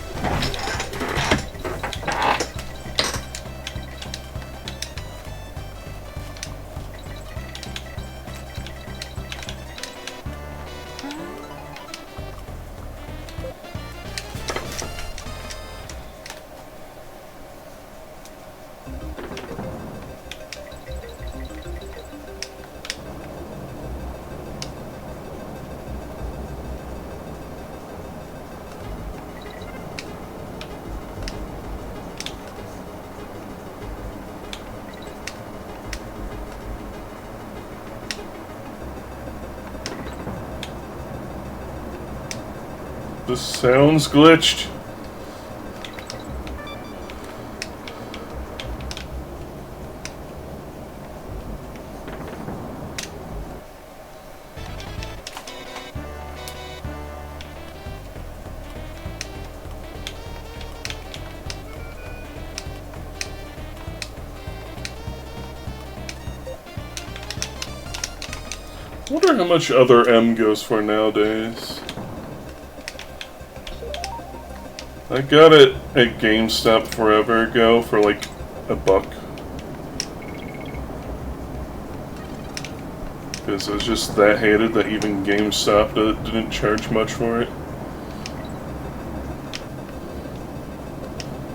This sounds glitched. I wonder how much other M goes for nowadays. I got it at GameStop forever ago for like $1. Because it was just that hated that even GameStop didn't charge much for it.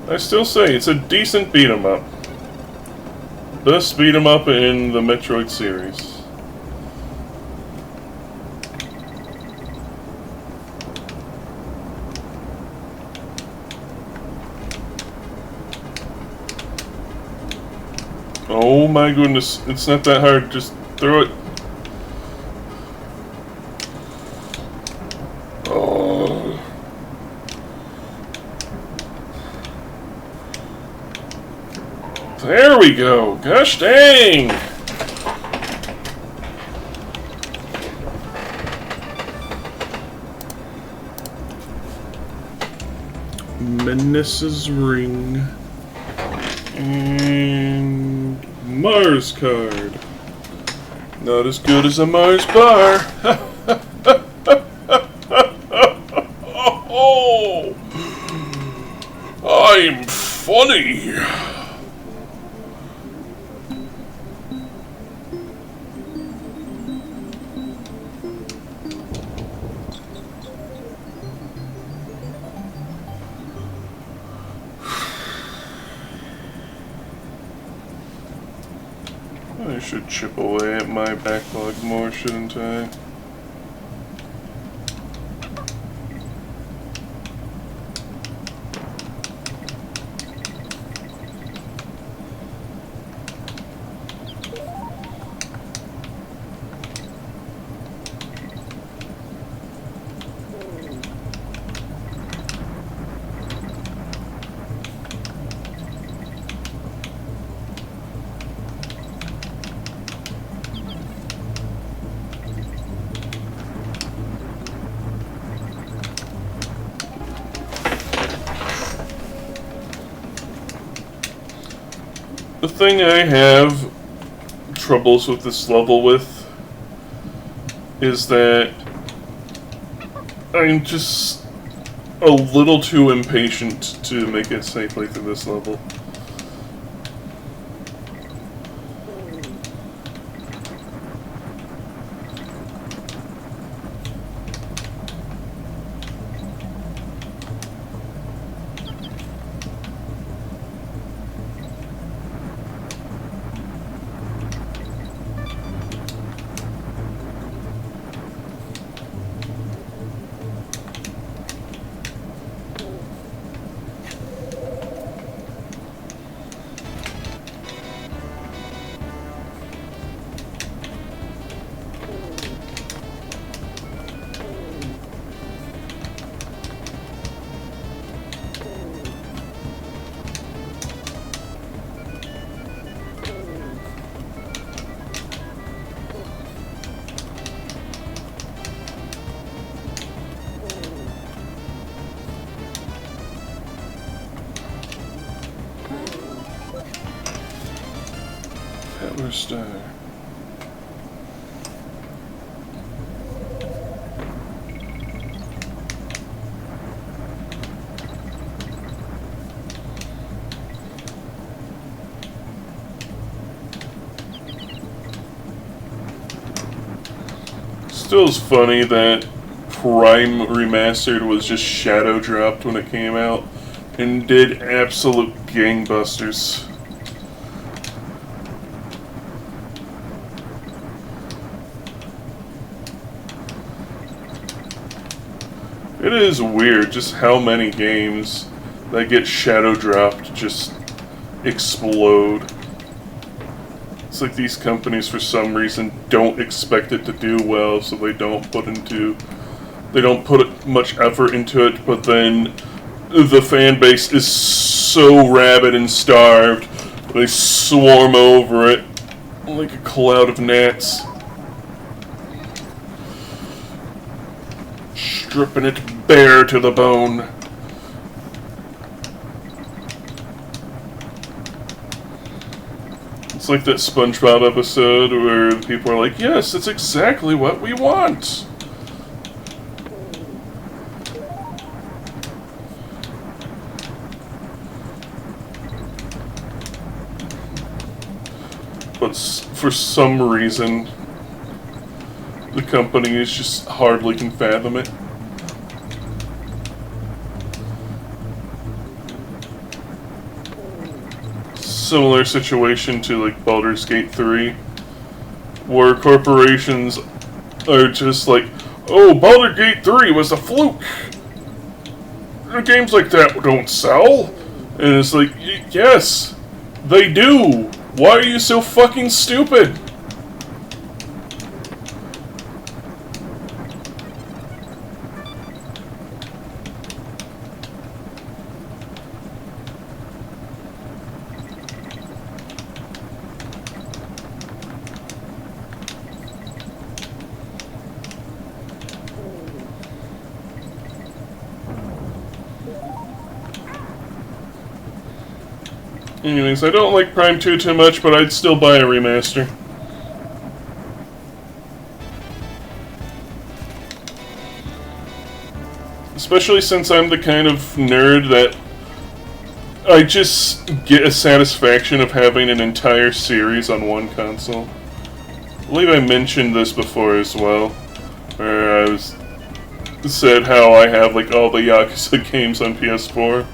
I still say it's a decent beat 'em up. Best beat 'em up in the Metroid series. Oh my goodness, it's not that hard, just throw it. Oh. There we go, gosh dang! Menace's Ring. And Mars card. Not as good as a Mars bar. Oh, I'm funny. I should chip away at my backlog more, shouldn't I? The thing I have troubles with this level with is that I'm just a little too impatient to make it safely through this level. Power Star. Still is funny that Prime Remastered was just shadow dropped when it came out and did absolute gangbusters. It is weird just how many games that get shadow dropped just explode. It's like these companies for some reason don't expect it to do well, so they don't put much effort into it, but then the fan base is so rabid and starved, they swarm over it like a cloud of gnats. Stripping it bare to the bone. It's like that SpongeBob episode where people are like, yes, it's exactly what we want. But for some reason, the companies just hardly can fathom it. Similar situation to like Baldur's Gate 3, where corporations are just like, oh, Baldur's Gate 3 was a fluke. Games like that don't sell. And it's like, yes, they do. Why are you so fucking stupid? Anyways, I don't like Prime 2 too much, but I'd still buy a remaster. Especially since I'm the kind of nerd that I just get a satisfaction of having an entire series on one console. I believe I mentioned this before as well, where I said how I have like all the Yakuza games on PS4.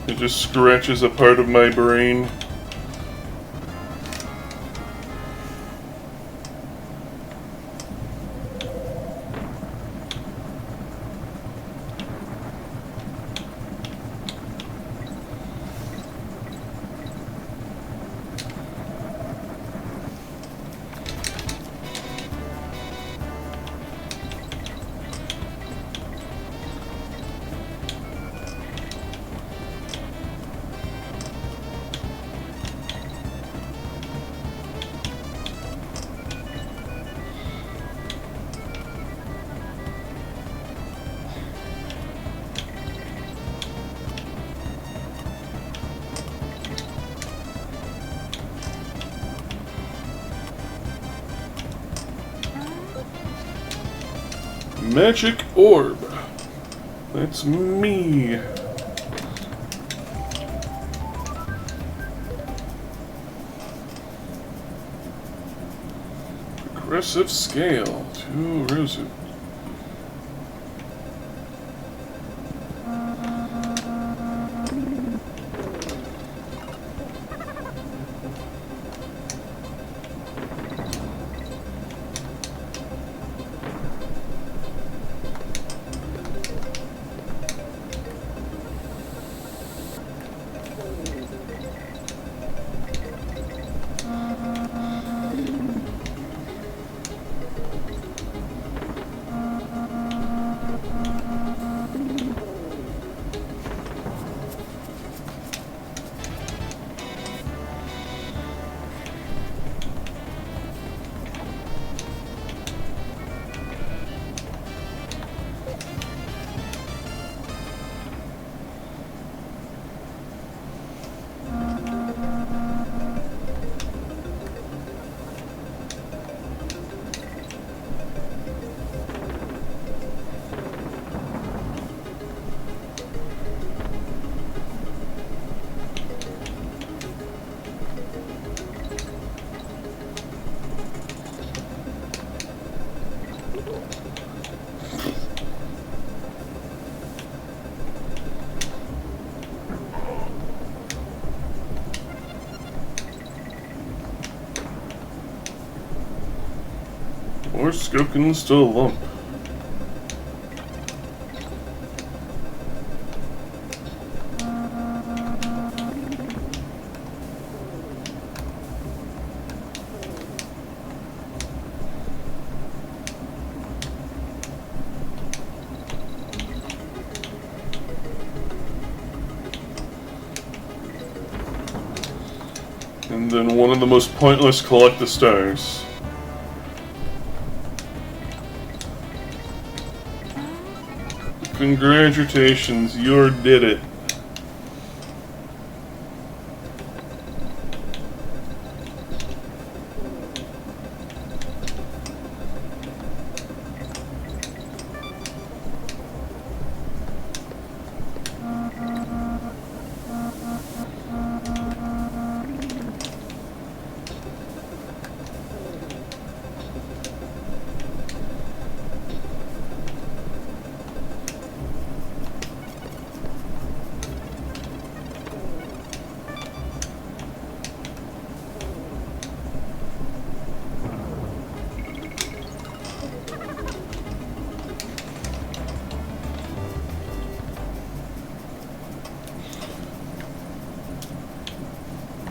It just scratches a part of my brain. Magic orb. That's me. Aggressive scale to Rosu. Or Skokins to a lump. And then one of the most pointless collect the stars. Congratulations, you did it.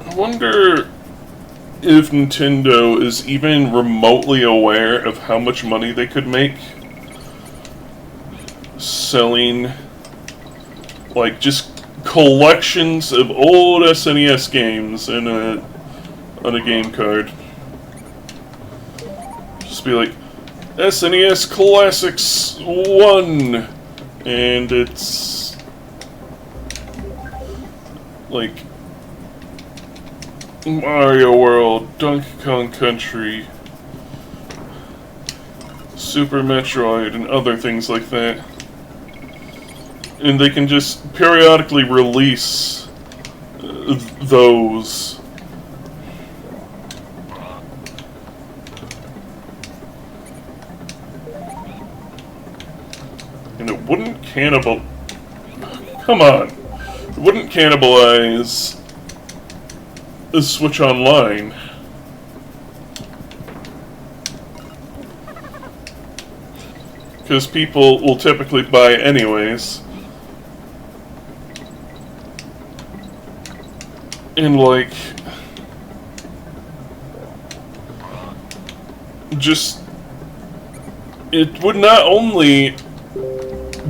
I wonder if Nintendo is even remotely aware of how much money they could make selling, like, just collections of old SNES games on a game card. just be like SNES Classics 1, and it's like Mario World, Donkey Kong Country, Super Metroid, and other things like that. And they can just periodically release those. And it wouldn't Come on! It wouldn't cannibalize the Switch Online. Because people will typically buy anyways. And like, just, it would not only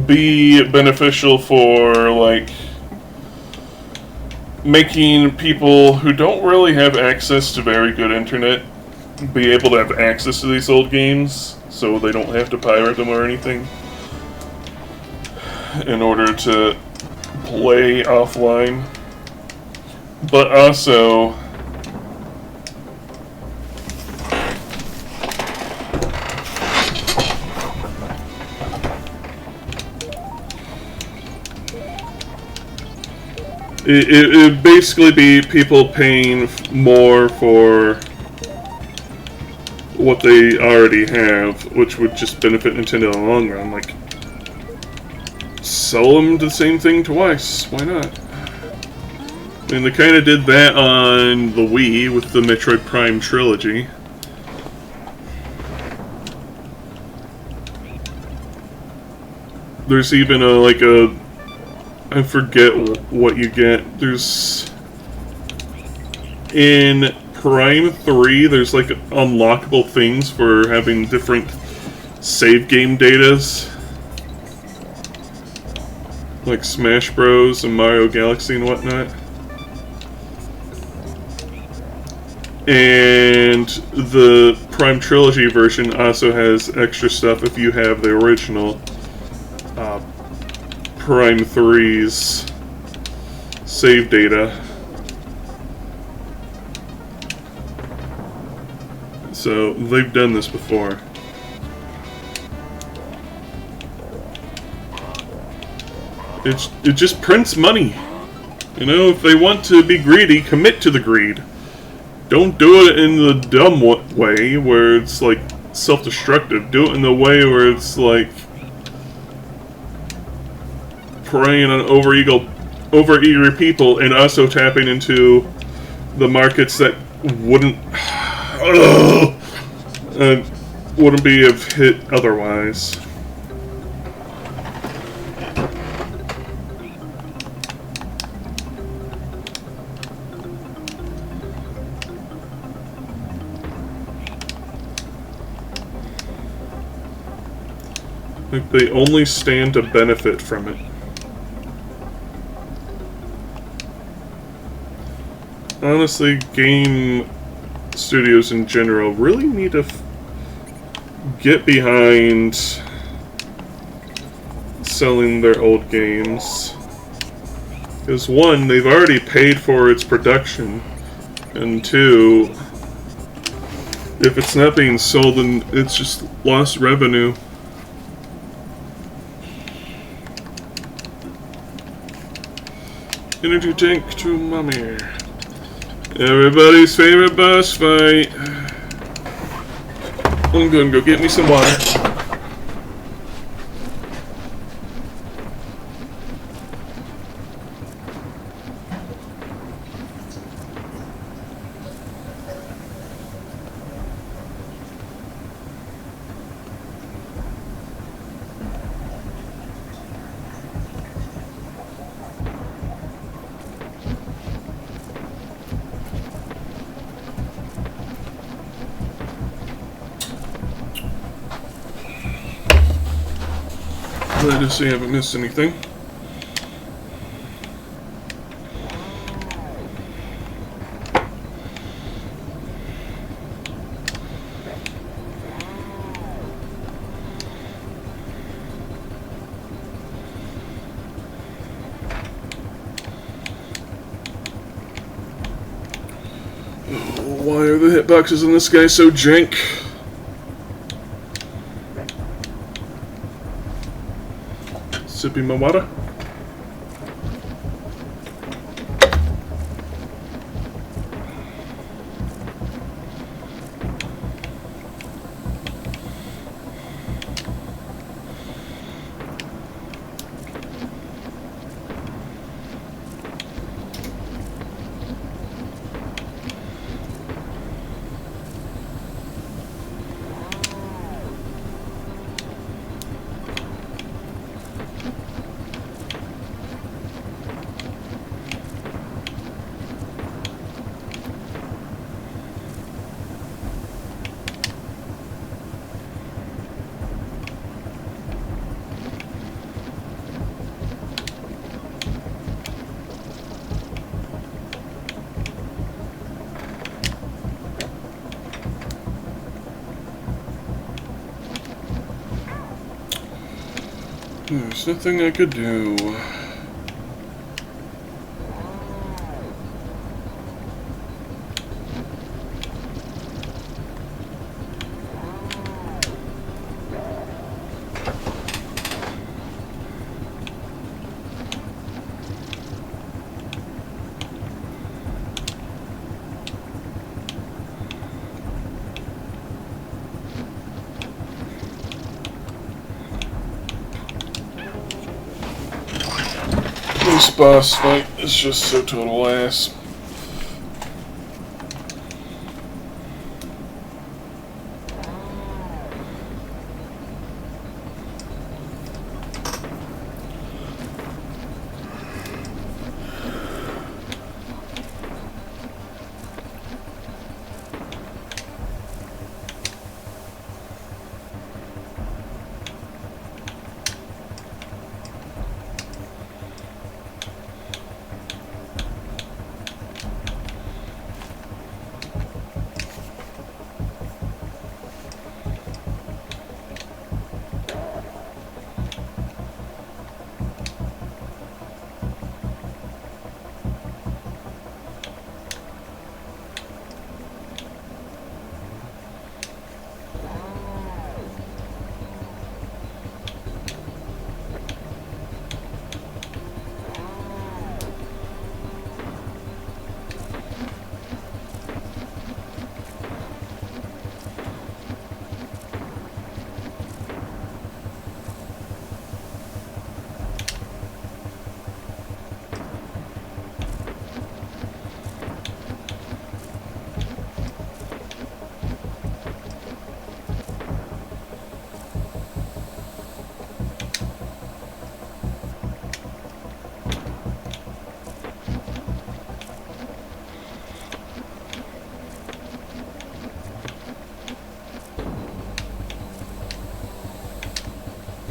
be beneficial for like making people who don't really have access to very good internet be able to have access to these old games, so they don't have to pirate them or anything in order to play offline. But also, it would basically be people paying more for what they already have, which would just benefit Nintendo in the long run. Like, sell them the same thing twice. Why not? I mean, they kind of did that on the Wii with the Metroid Prime trilogy. There's even I forget what you get. There's, in Prime 3, there's like unlockable things for having different save game datas. Like Smash Bros. And Mario Galaxy and whatnot. And the Prime Trilogy version also has extra stuff if you have the original Prime 3's save data. So they've done this before. It just prints money. You know, if they want to be greedy, commit to the greed. Don't do it in the dumb way where it's like self-destructive. Do it in the way where it's like preying on overeager people and also tapping into the markets that wouldn't be a hit otherwise. Like, they only stand to benefit from it. Honestly, game studios in general really need to get behind selling their old games. Because one, they've already paid for its production, and two, if it's not being sold, then it's just lost revenue. Energy tank to mommy. Everybody's favorite boss fight. I'm gonna go get me some water. Glad to see I haven't missed anything. Why are the hitboxes on this guy so jank? Sipping my water. There's nothing I could do. This boss fight is just so total ass.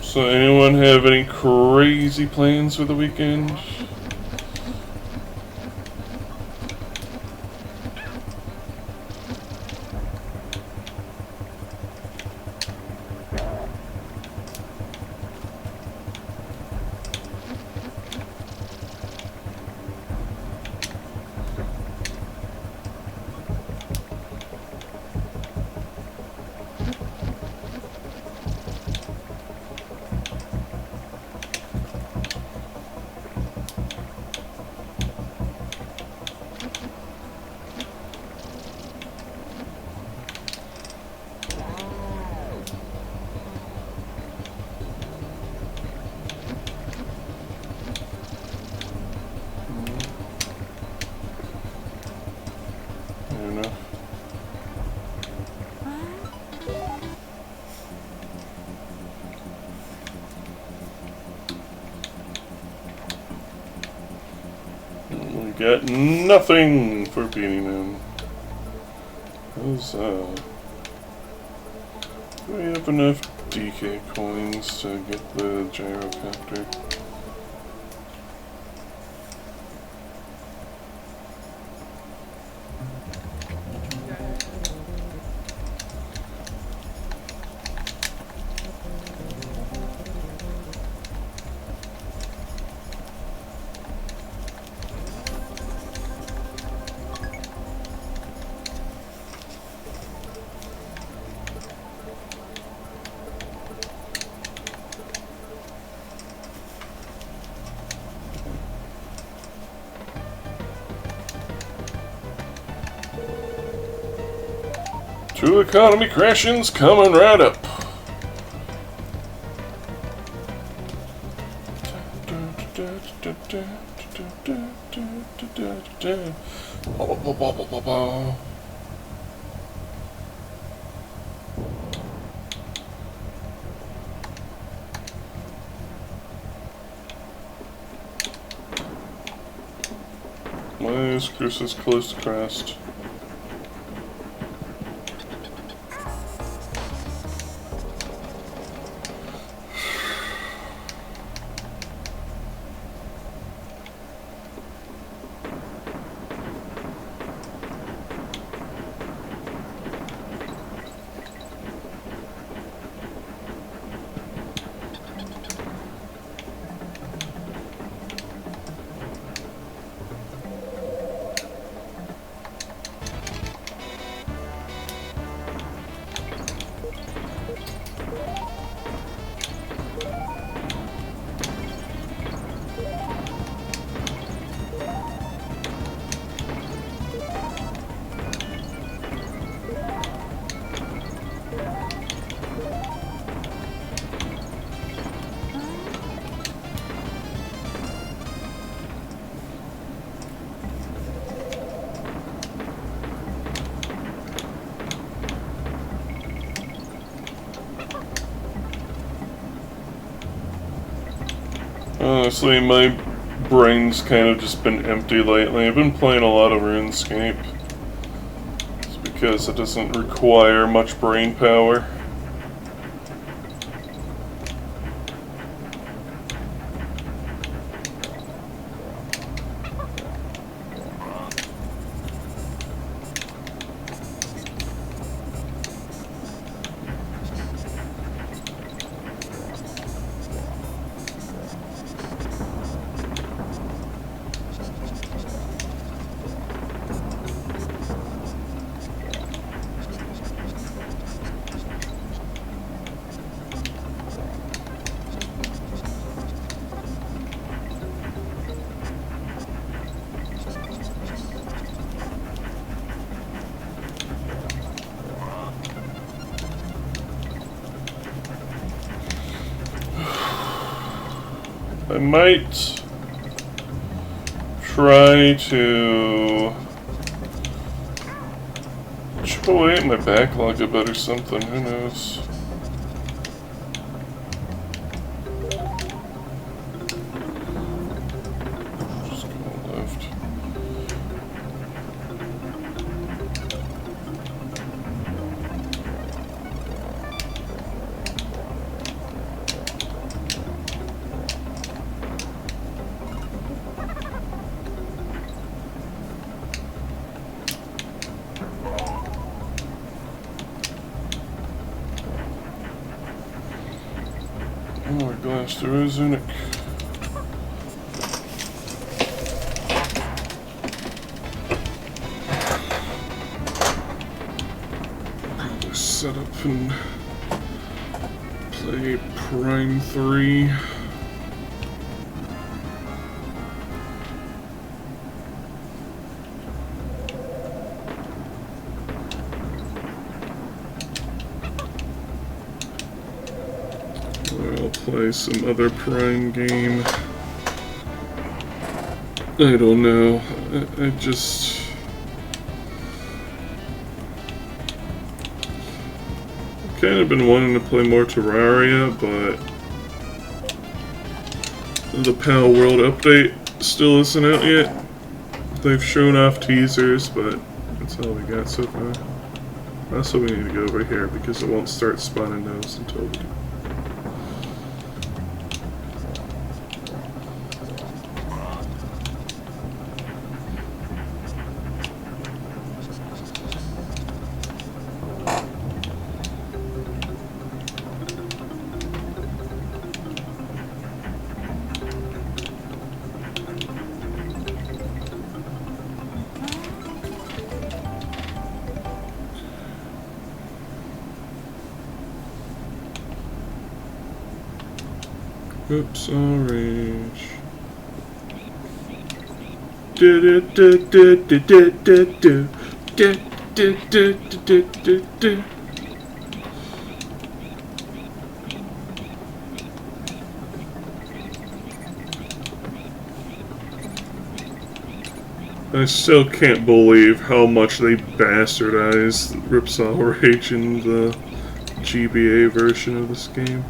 So anyone have any crazy plans for the weekend? Got nothing for beating him. Do we have enough DK coins to get the gyrocopter? Two economy crashings coming right up. Why is Chris as close to crest? Honestly, my brain's kind of just been empty lately. I've been playing a lot of RuneScape. It's because it doesn't require much brain power. I might try to chip away at my backlog a bit or something, who knows. Just go left. More glass to Async. Just set up and play Prime 3. I'll play some other Prime game. I don't know. I just... I've kind of been wanting to play more Terraria, but the PAL World update still isn't out yet. They've shown off teasers, but that's all we got so far. Also, we need to go over here because it won't start spawning those until we do. Oops, orange. Do do do do do do do do do I still can't believe how much they bastardized Ripsaw Rage in the GBA version of this game.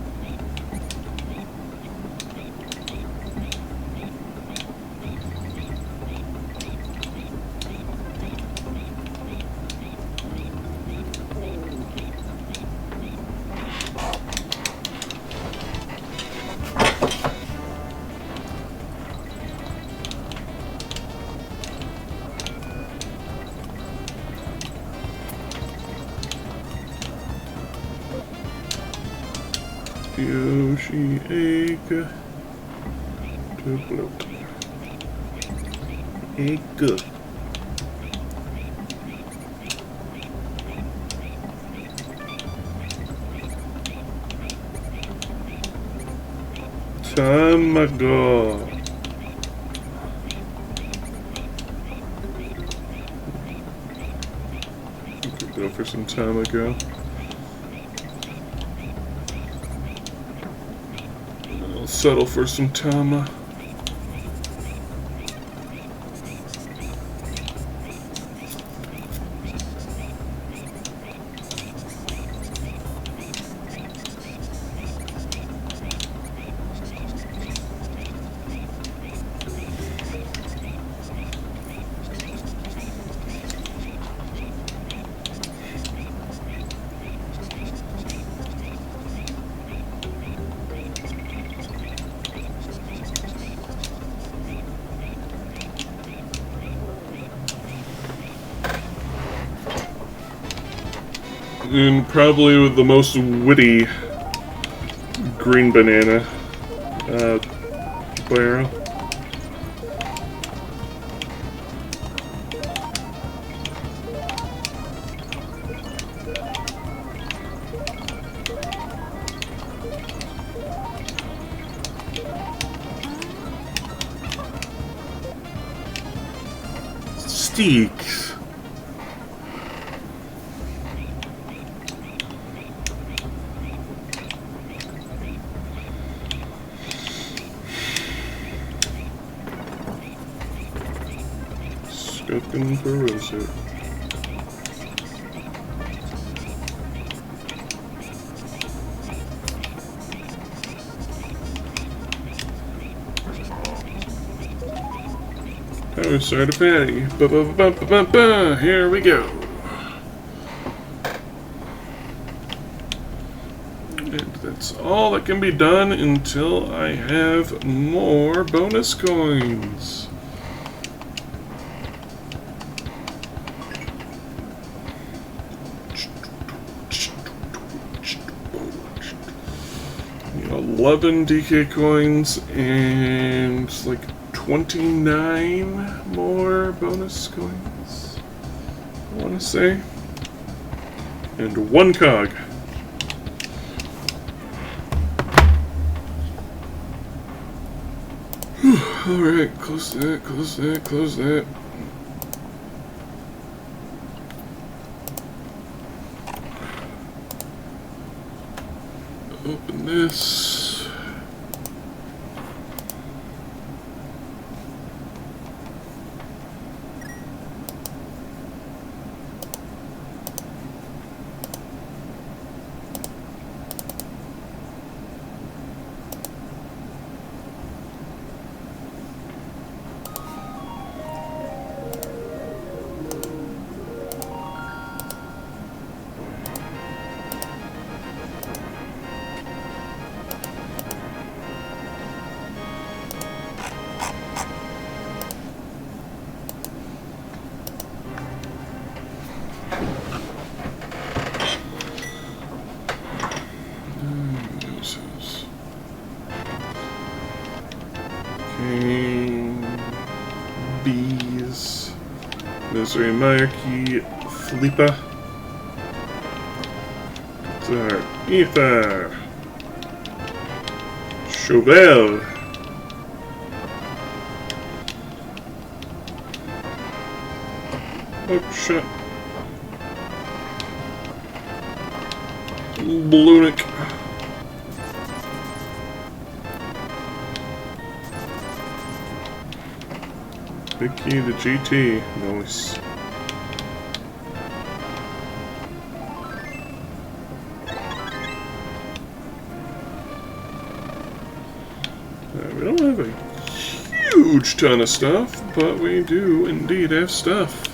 Yoshi egg to bloat. Egg. Tamago. We could go for some Tamago. I'll settle for some Tama. And probably with the most witty green banana barrel. Steaks. Scoping for Rosa. Power starter patty. Ba-ba-ba-ba-ba-ba. Here we go. And that's all that can be done until I have more bonus coins. Need 11 DK coins and like 29 more bonus coins, I want to say. And 1 cog. Alright, close that, close that, close that. Open this. Bees, Misery Monarchy, Flipa, Tsar, Ether, Chauvel, Hookshot, Blunick. Big key to GT. Nice. We don't have a huge ton of stuff, but we do indeed have stuff.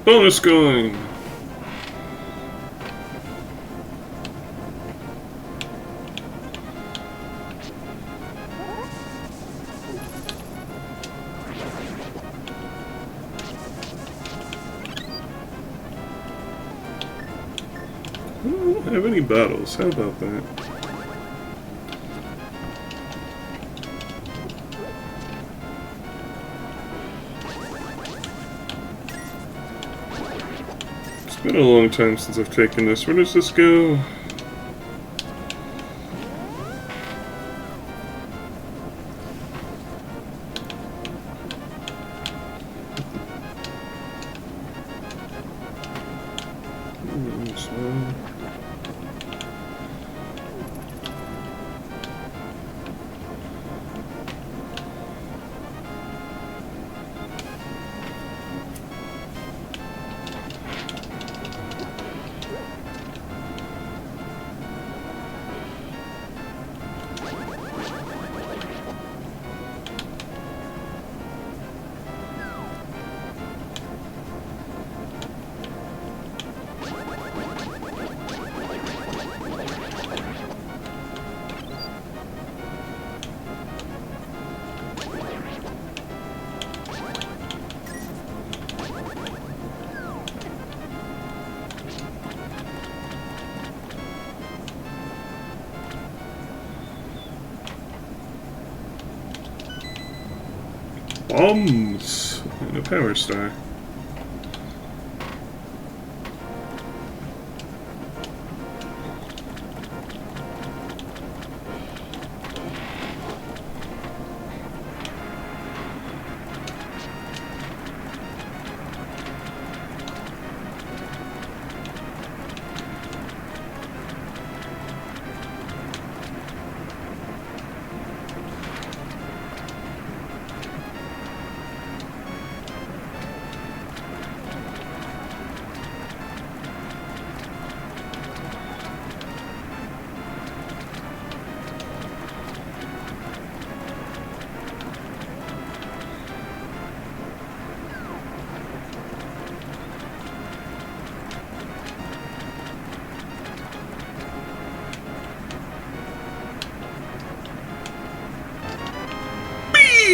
Bonus going! I don't have any battles. How about that? It's been a long time since I've taken this. Where does this go? Bombs! And a power star.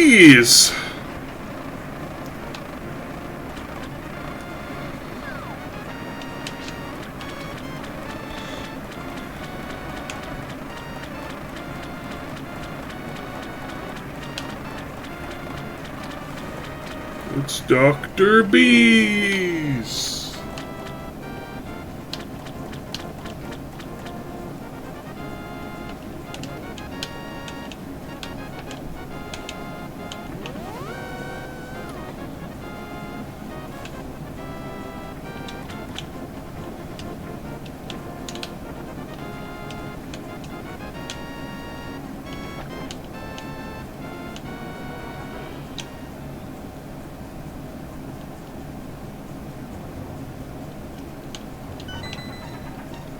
Bees! It's Dr. Bees!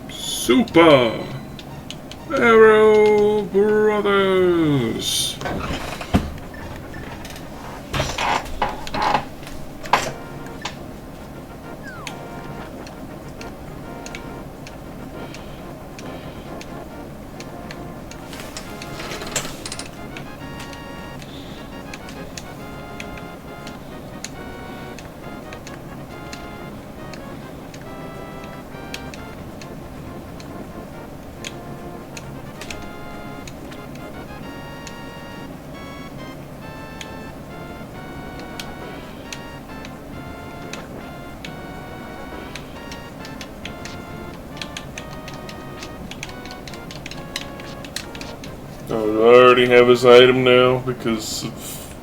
Super Arrow Brothers. do I already have his item now because of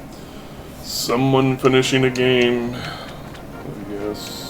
someone finishing a game? Yes.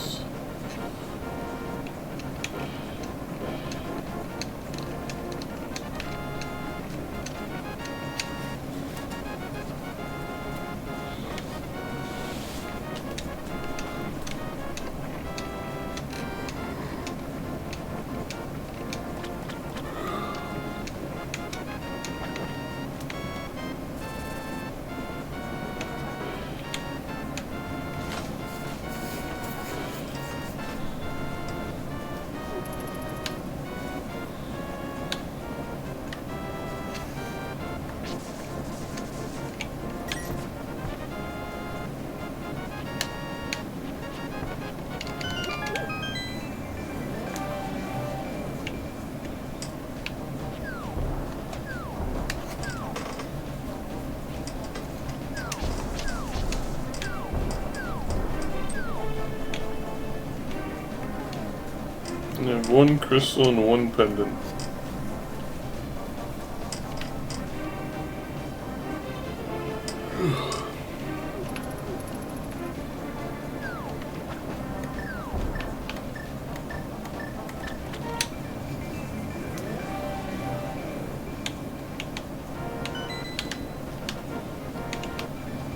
I have one crystal and one pendant.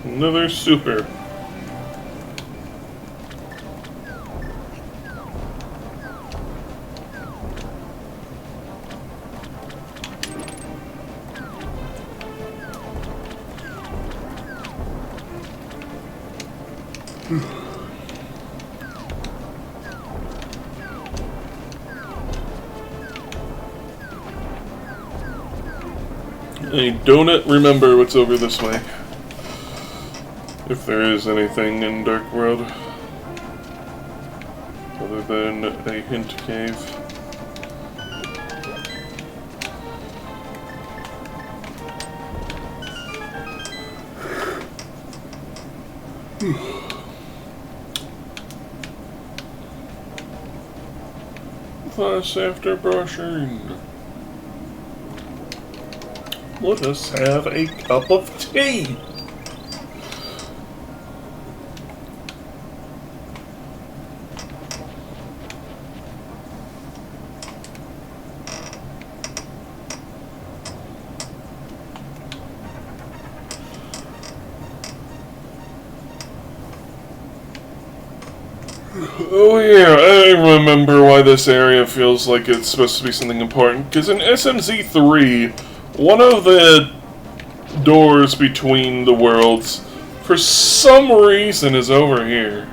Another super. I don't remember what's over this way. If there is anything in Dark World. Other than a hint cave. Thus, after brushing, let us have a cup of tea. Oh yeah, I remember why this area feels like it's supposed to be something important. Because in SMZ3, one of the doors between the worlds, for some reason, is over here.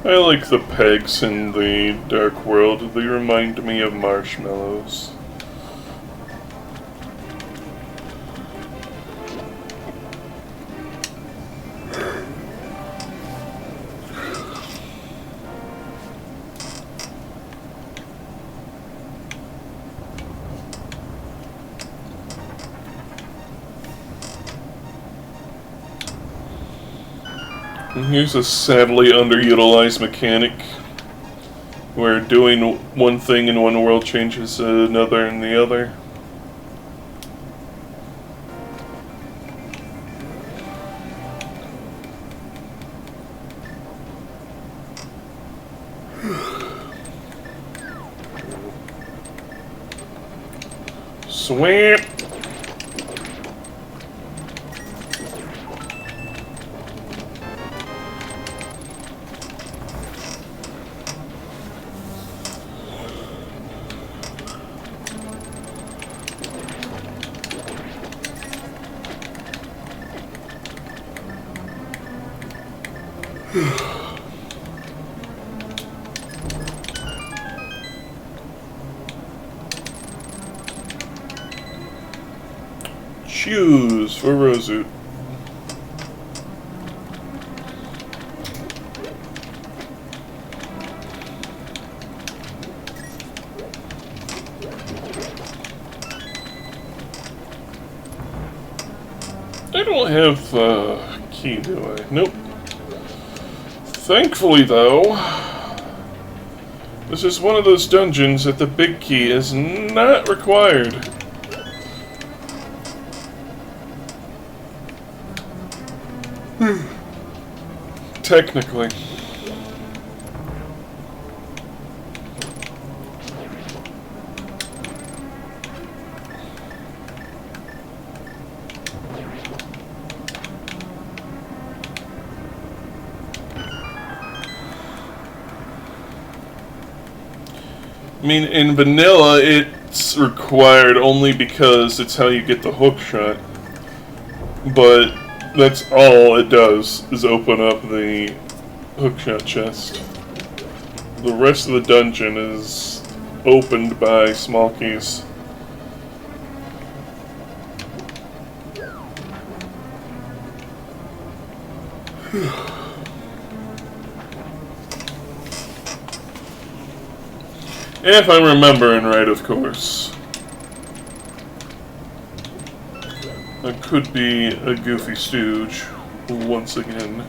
I like the pegs in the Dark World. They remind me of marshmallows. And here's a sadly underutilized mechanic where doing one thing in one world changes another in the other. Swamp! Choose for Rosewood. I don't have the key, do I? Nope. Thankfully, though, this is one of those dungeons that the big key is not required. Technically. I mean, in vanilla, it's required only because it's how you get the hook shot. But that's all it does, is open up the hookshot chest. The rest of the dungeon is opened by small keys. If I'm remembering right, of course. I could be a goofy stooge once again.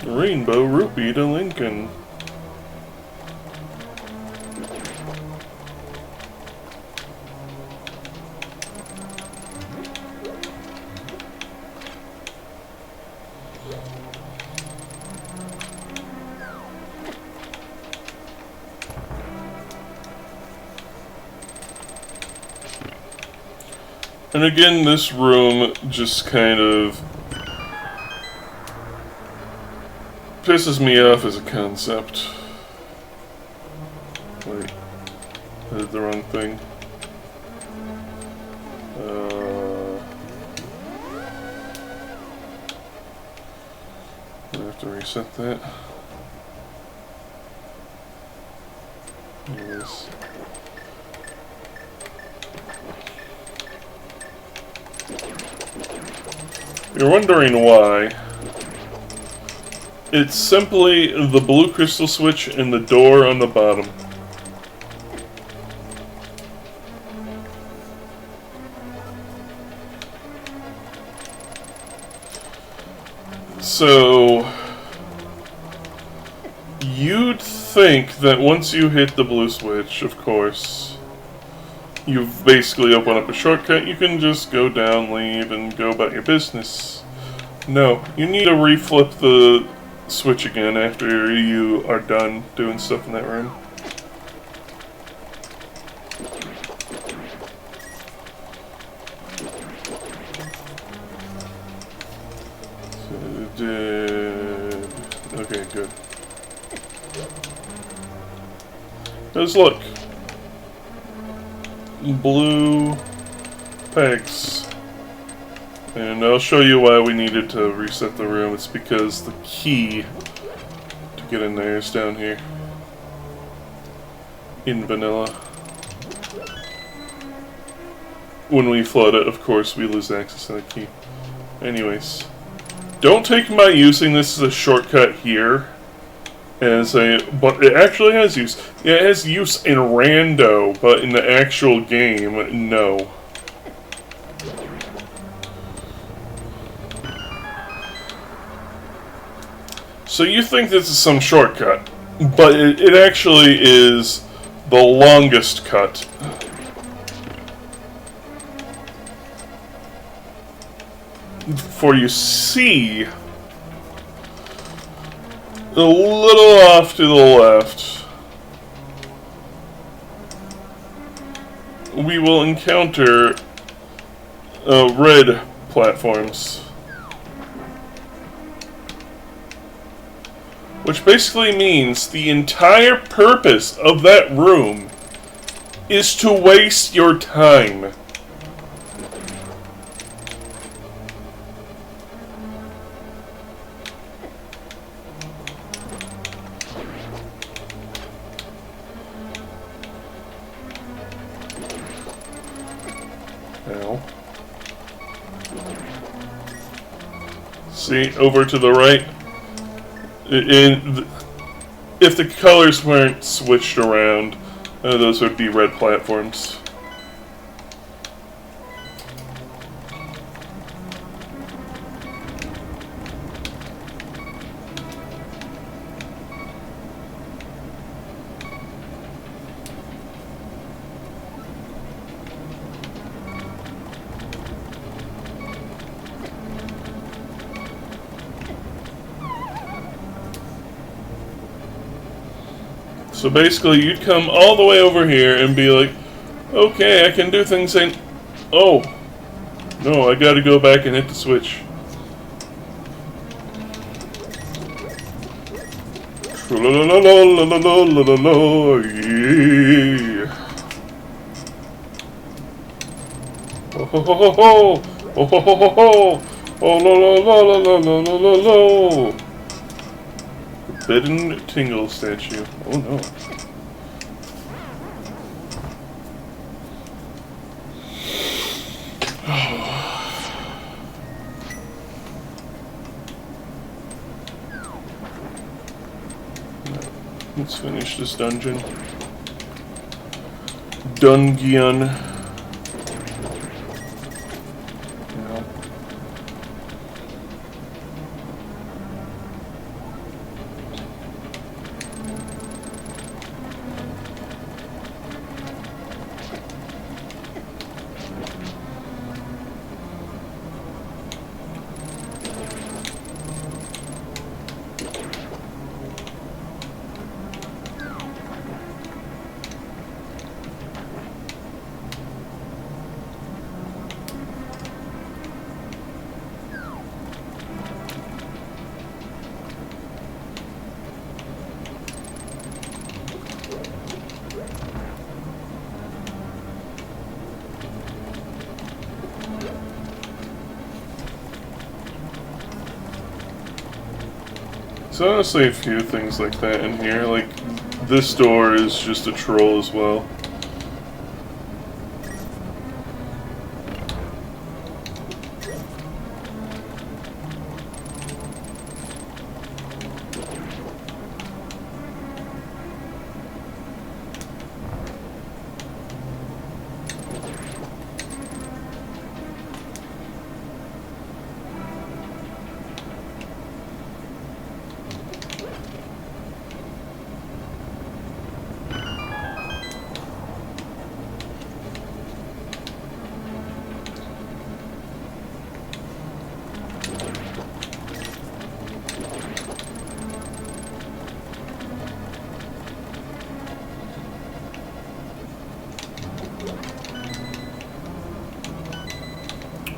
Rainbow Rupee to Lincoln. And again, this room just kind of pisses me off as a concept. Wait, I did the wrong thing. I have to reset that. Yes. You're wondering why. It's simply the blue crystal switch and the door on the bottom. So, you'd think that once you hit the blue switch, of course, you've basically opened up a shortcut. You can just go down, leave, and go about your business. No, you need to reflip the switch again after you are done doing stuff in that room. Okay, good. Let's look. Blue pegs. And I'll show you why we needed to reset the room. It's because the key to get in there is down here. In vanilla. When we flood it, of course, we lose access to the key. Anyways. Don't take my using this as a shortcut here as a, but it actually has use. Yeah, it has use in rando, but in the actual game, no. So you think this is some shortcut, but it actually is the longest cut. For you see, a little off to the left, we will encounter red platforms. Which basically means the entire purpose of that room is to waste your time. Now, see, over to the right. If the colors weren't switched around, those would be red platforms. So basically, you'd come all the way over here and be like, okay, I can do things and... Oh! No, I gotta go back and hit the switch. Yeah. Oh ho ho ho ho! Oh ho ho ho ho! Oh la la la la la la la la! Forbidden Tingle statue. Oh no. Let's finish this dungeon. Dungeon. There's honestly a few things like that in here, like this door is just a troll as well.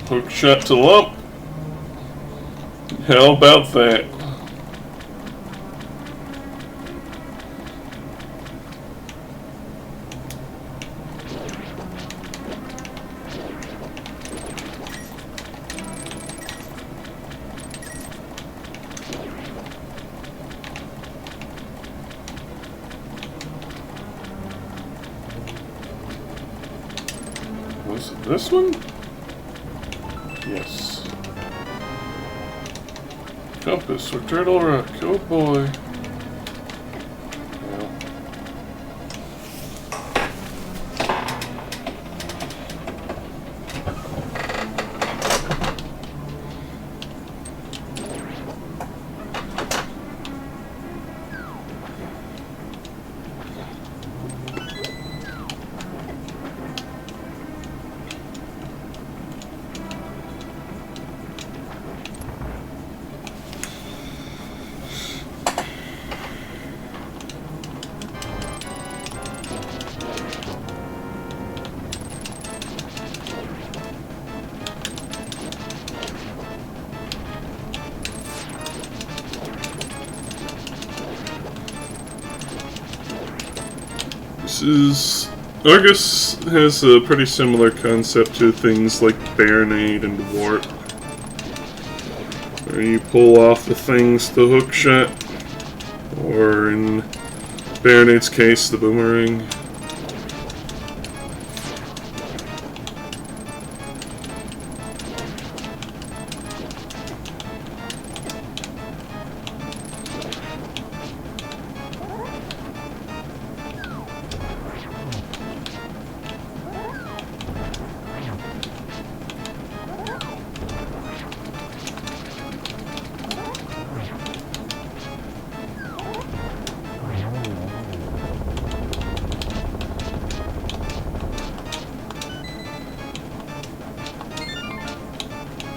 Hook shot to lump. How about that? Was it this one? Yes. Compass or Turtle Rock. Oh boy. Yeah. Argus has a pretty similar concept to things like Baronade and Warp, where you pull off the things the hook shot, or in Baronade's case, the boomerang.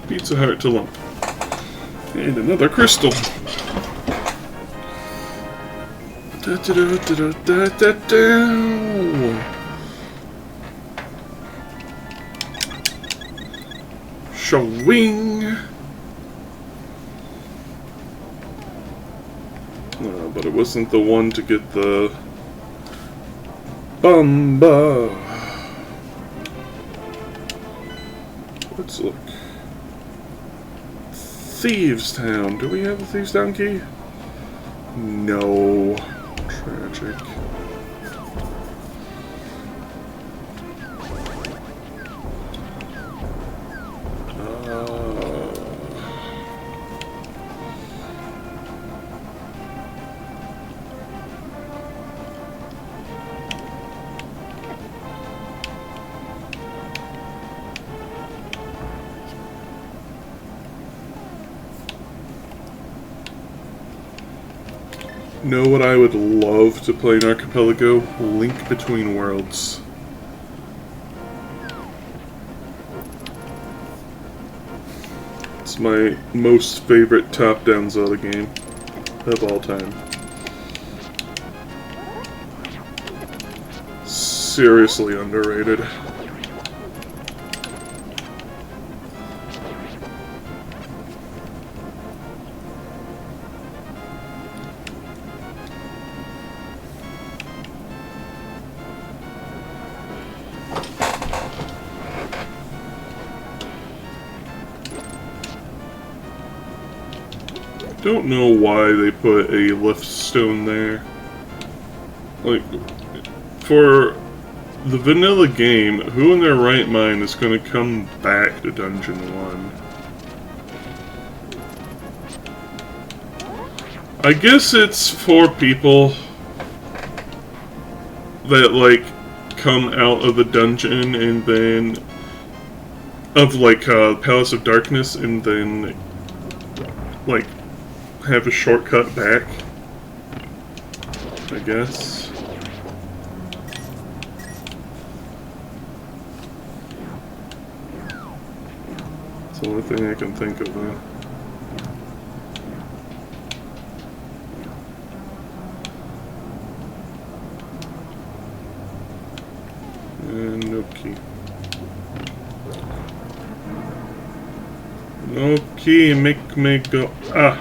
Pizza Heart to lump. And another crystal. Da, da, da, da, da, da, da. Showing. No, but it wasn't the one to get the Bumba. Let's look. Thieves Town. Do we have a Thieves Town key? No. Tragic. Know what I would love to play in Archipelago? Link Between Worlds. It's my most favorite top-down Zelda game of all time. Seriously underrated. Don't know why they put a lift stone there. Like, for the vanilla game, who in their right mind is going to come back to Dungeon 1? I guess it's for people that, like, come out of the dungeon and then of, like, Palace of Darkness and then, like, have a shortcut back, I guess. It's the only thing I can think of now. And no key. No key, make me go. Ah!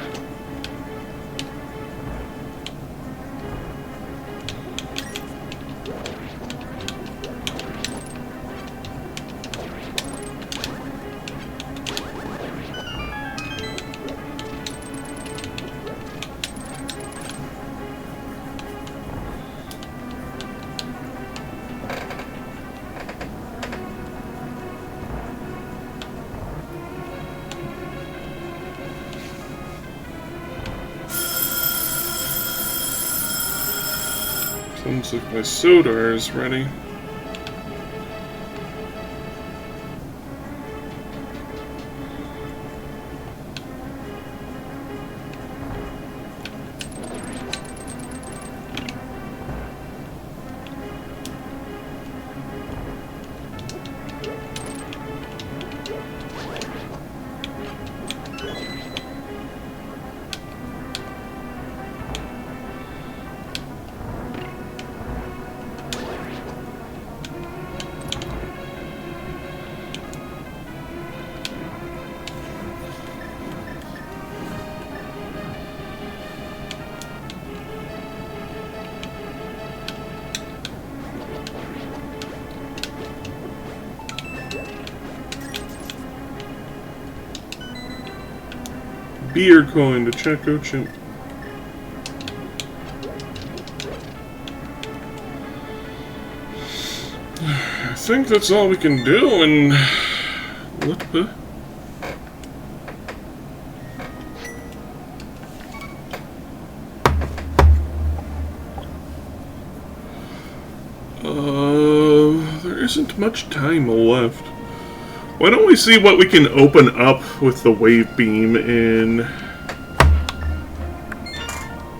Sounds like my soda is ready. beer coin to Checo Chimp. I think that's all we can do, and what the? There isn't much time left. Why don't we see what we can open up with the wave beam in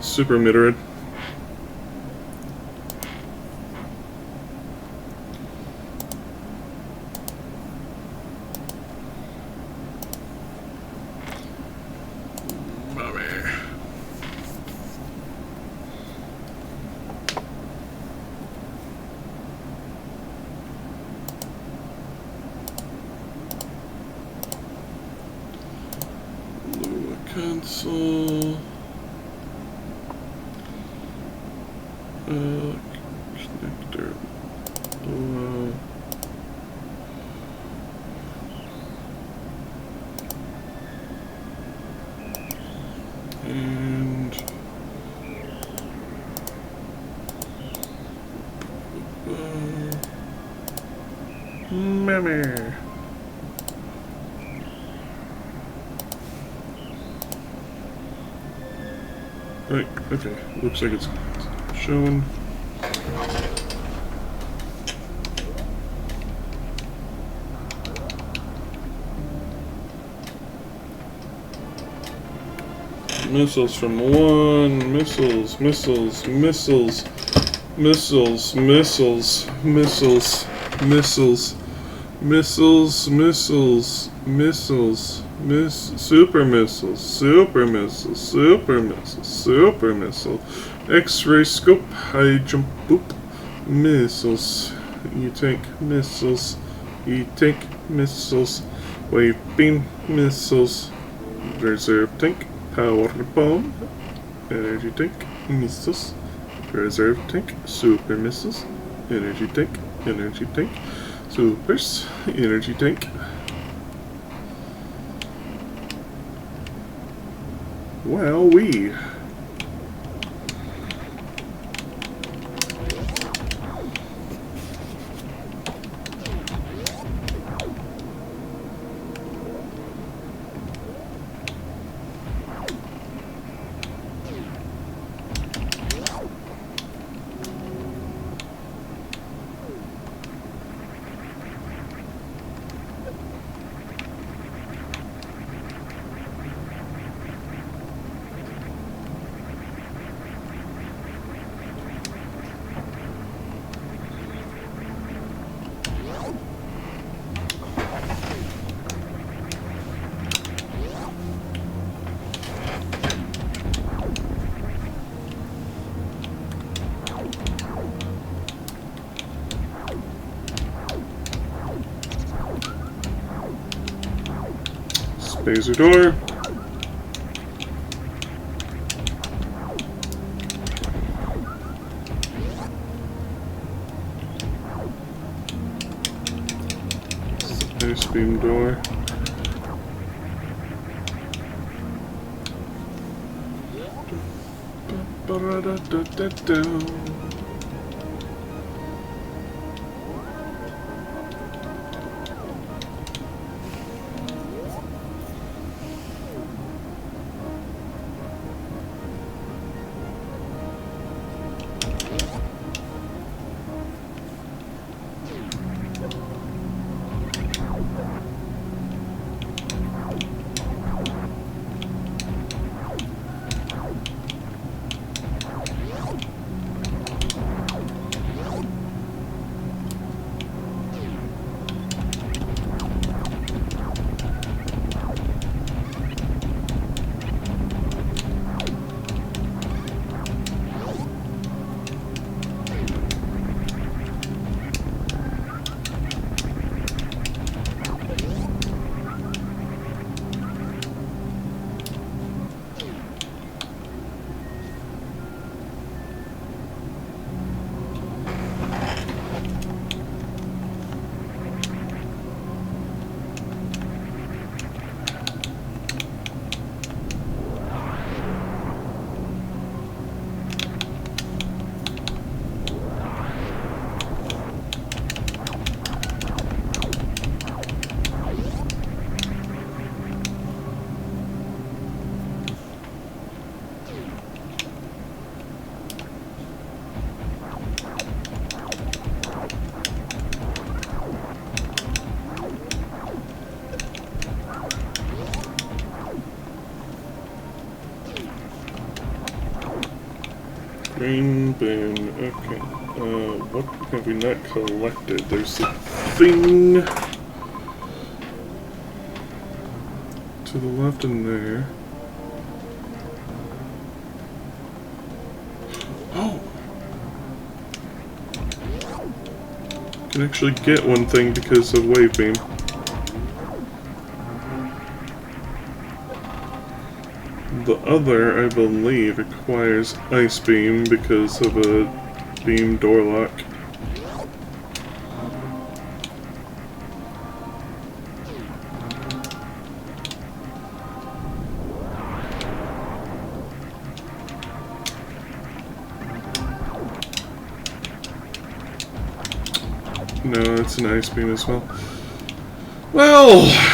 Super Midrid? Console. Connector. And Mammy. Right, okay, looks like it's showing. Missiles from one, missiles, missiles, missiles, missiles, missiles, missiles, missiles, missiles, missiles, missiles. Super missiles, super missiles, super missiles, super missile, X-ray scope, high jump boop, missiles, E-tank missiles, E-tank missiles, wave beam missiles, reserve tank, power bomb, energy tank, missiles, reserve tank, super missiles, energy tank, supers, energy tank. Well, we. Spacer door. Space beam door. Green bin. Okay. What have we not collected? There's a thing to the left in there. Oh! Can actually get one thing because of wave beam. The other, I believe, requires ice beam because of a beam door lock. No, it's an ice beam as well. Well...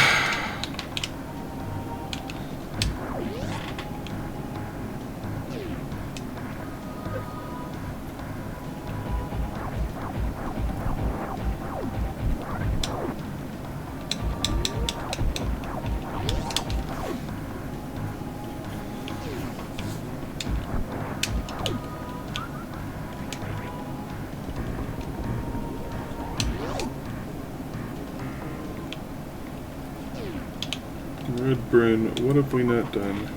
Red Bryn, what have we not done?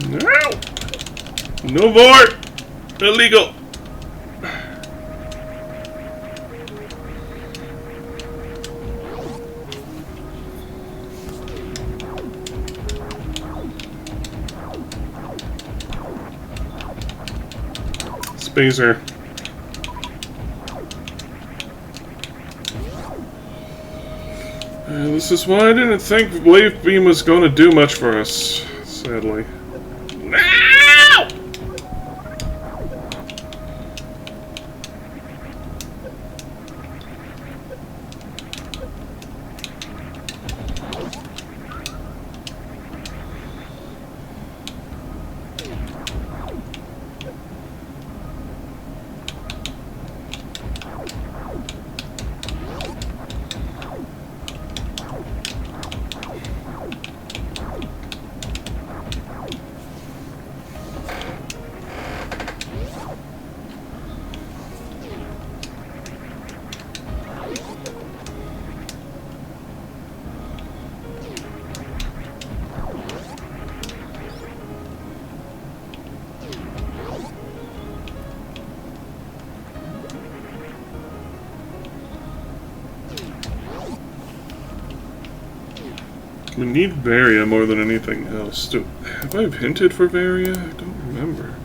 No! No more! Illegal! Spacer. This is why I didn't think Wave Beam was going to do much for us, sadly. No! We need Varia more than anything else. Have I hinted for Varia? I don't remember.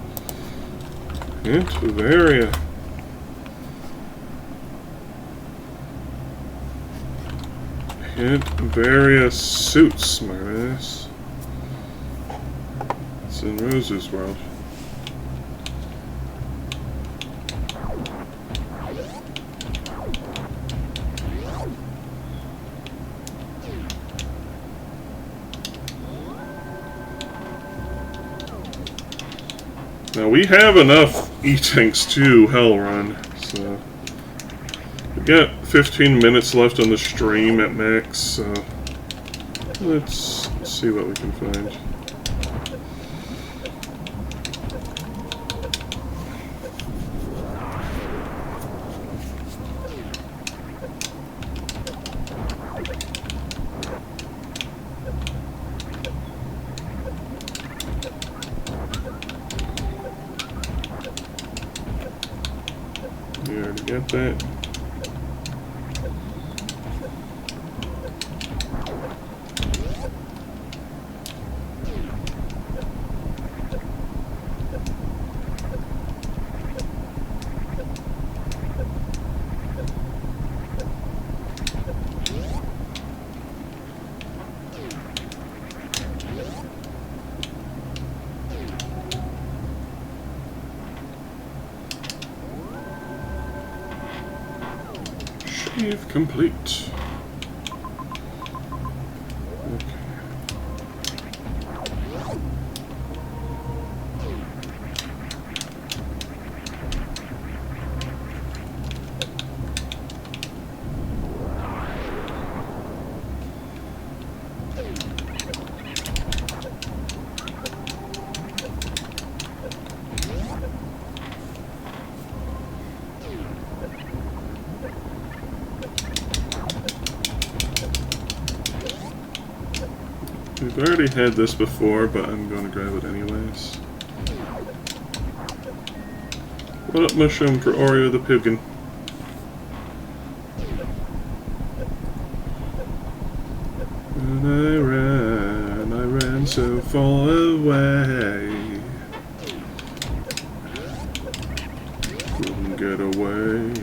Hint Varia. Hint Varia suits, smartass. It's in Rose's world. Now we have enough E-tanks to hell run, so we got 15 minutes left on the stream at max, so let's see what we can find. You already got that. Shave complete. Okay. I've already had this before, but I'm going to grab it anyways. What up, mushroom for Oreo the Pigkin? And I ran so far away. Couldn't get away.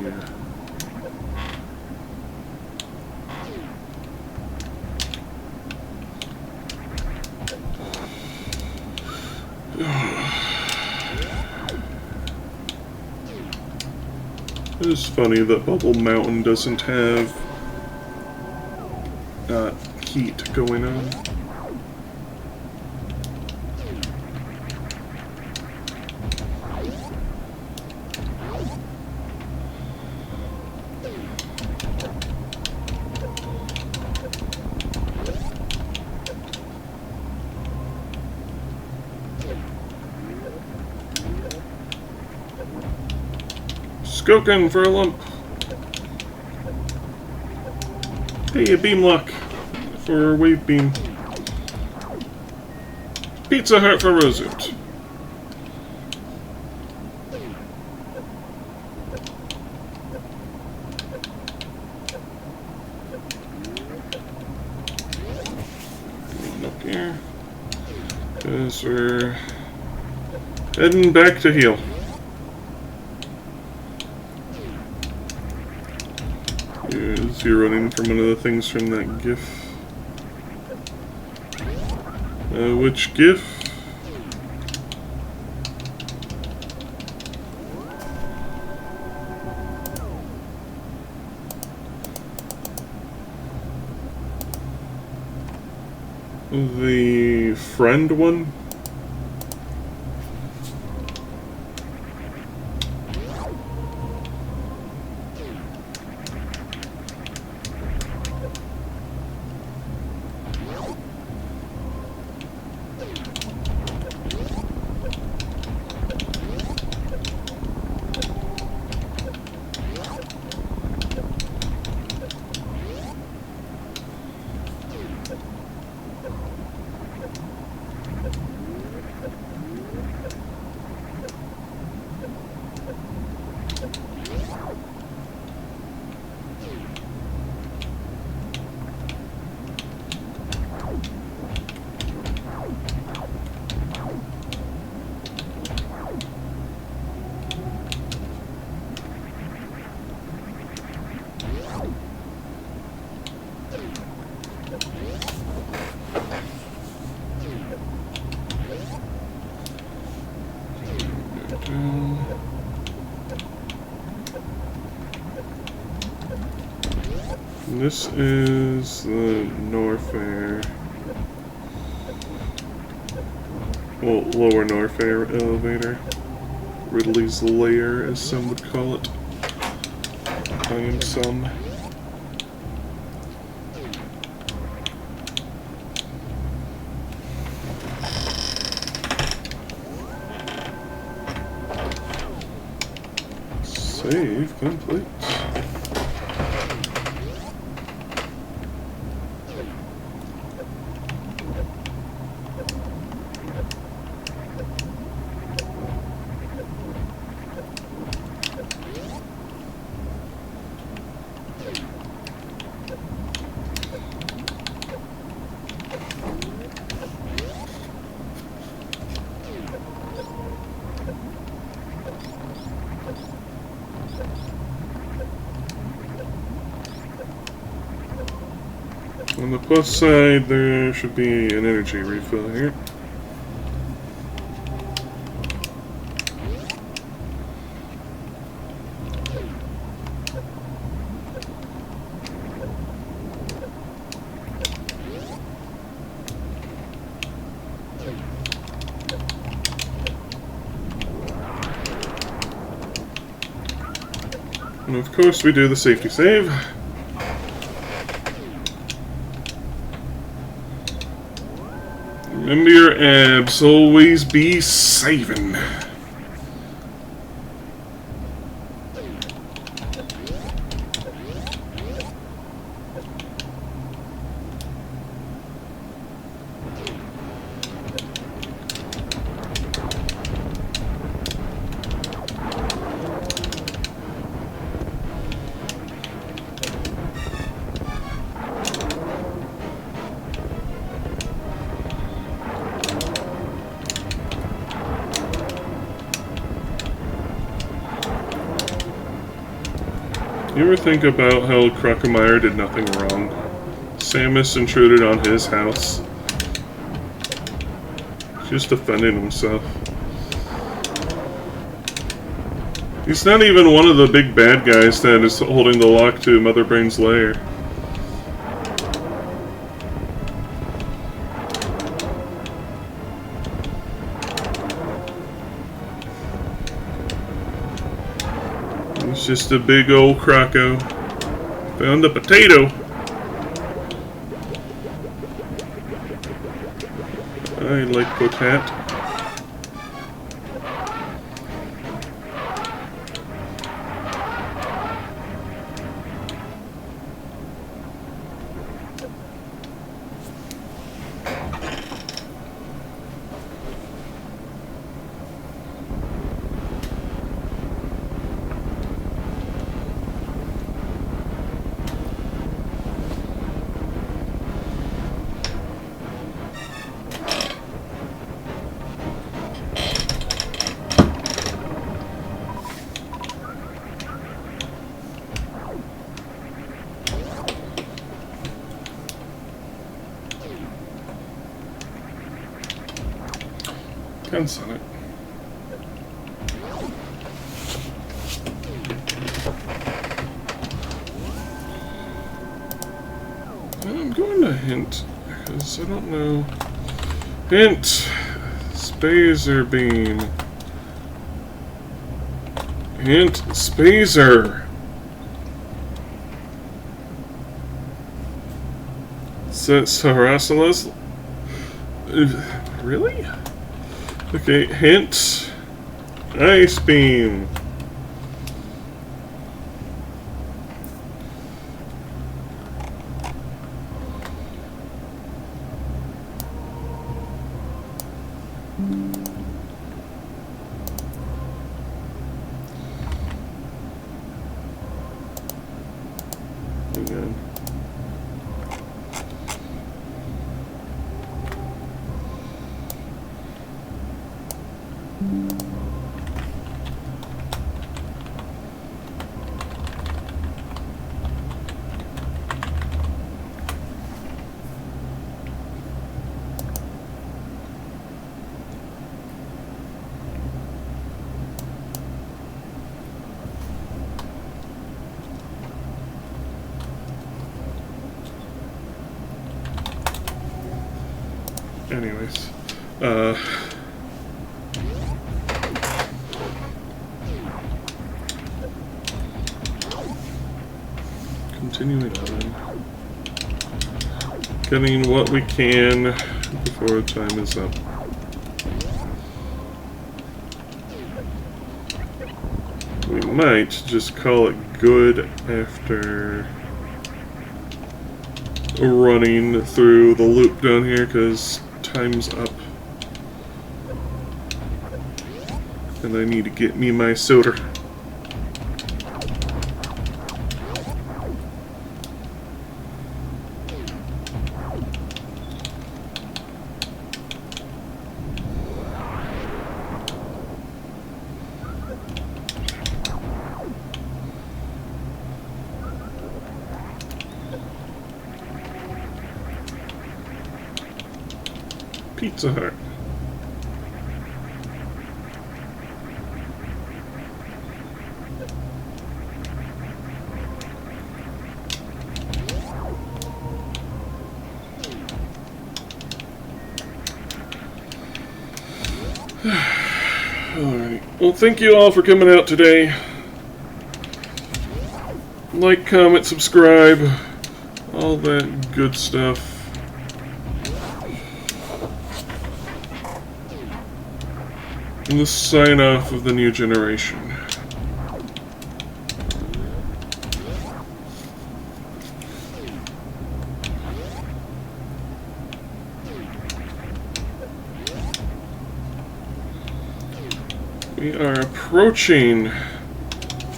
It is funny that Bubble Mountain doesn't have heat going on. Skokin for a lump. Hey, a beam lock for a wave beam. Pizza Hut for Rosut. Up here. Because we're heading back to heal. Is he running from one of the things from that GIF? Which GIF? The friend one? This is the Norfair, well, lower Norfair elevator. Ridley's Lair, as some would call it. I am some. Save complete. On the plus side, there should be an energy refill here. And of course we do the safety save. Remember your abs, always be saving. You ever think about how Crocomire did nothing wrong? Samus intruded on his house. Just defending himself. He's not even one of the big bad guys that is holding the lock to Mother Brain's lair. He's just a big old Croco. Found a potato. I like potat. Depends on it. I'm going to hint, because I don't know. Hint! Spazer Beam. Hint! Spazer! Sarasalas? Really? Okay, hint. Ice Beam. Hang on. Anyways, continuing on, getting what we can before time is up. We might just call it good after running through the loop down here, because time's up. And I need to get me my soda. Pizza Hut. Alright. Well, thank you all for coming out today. Like, comment, subscribe, all that good stuff. And the sign off of the new generation. We are approaching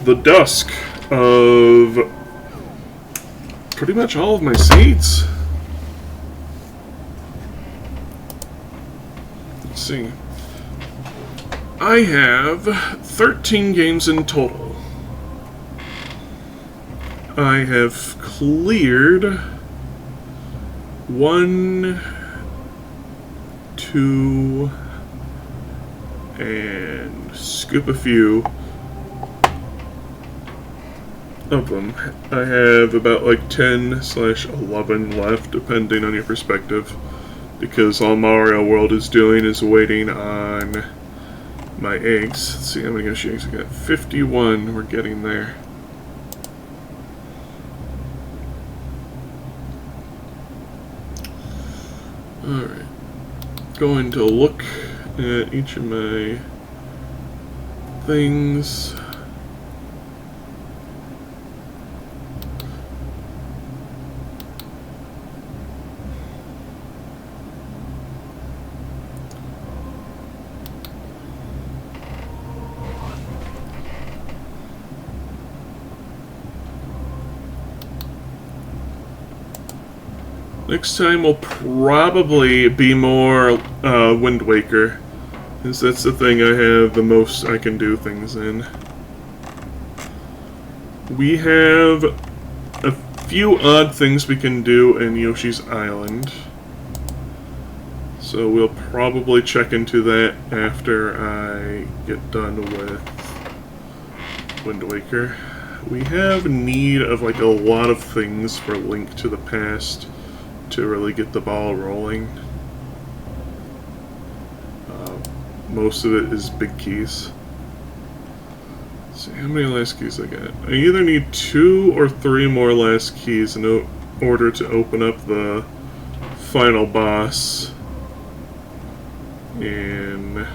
the dusk of pretty much all of my seeds. Let's see. I have 13 games in total. I have cleared 1, 2, and scoop a few of them. I have about like 10/11 left, depending on your perspective, because all Mario World is doing is waiting on my eggs. Let's see how many Yoshi eggs I got. 51. We're getting there. Alright. Going to look at each of my things. Next time will probably be more Wind Waker, because that's the thing I have the most I can do things in. We have a few odd things we can do in Yoshi's Island, so we'll probably check into that after I get done with Wind Waker. We have need of like a lot of things for Link to the Past to really get the ball rolling. Most of it is big keys. Let's see how many last keys I got. I either need 2 or 3 more last keys in order to open up the final boss in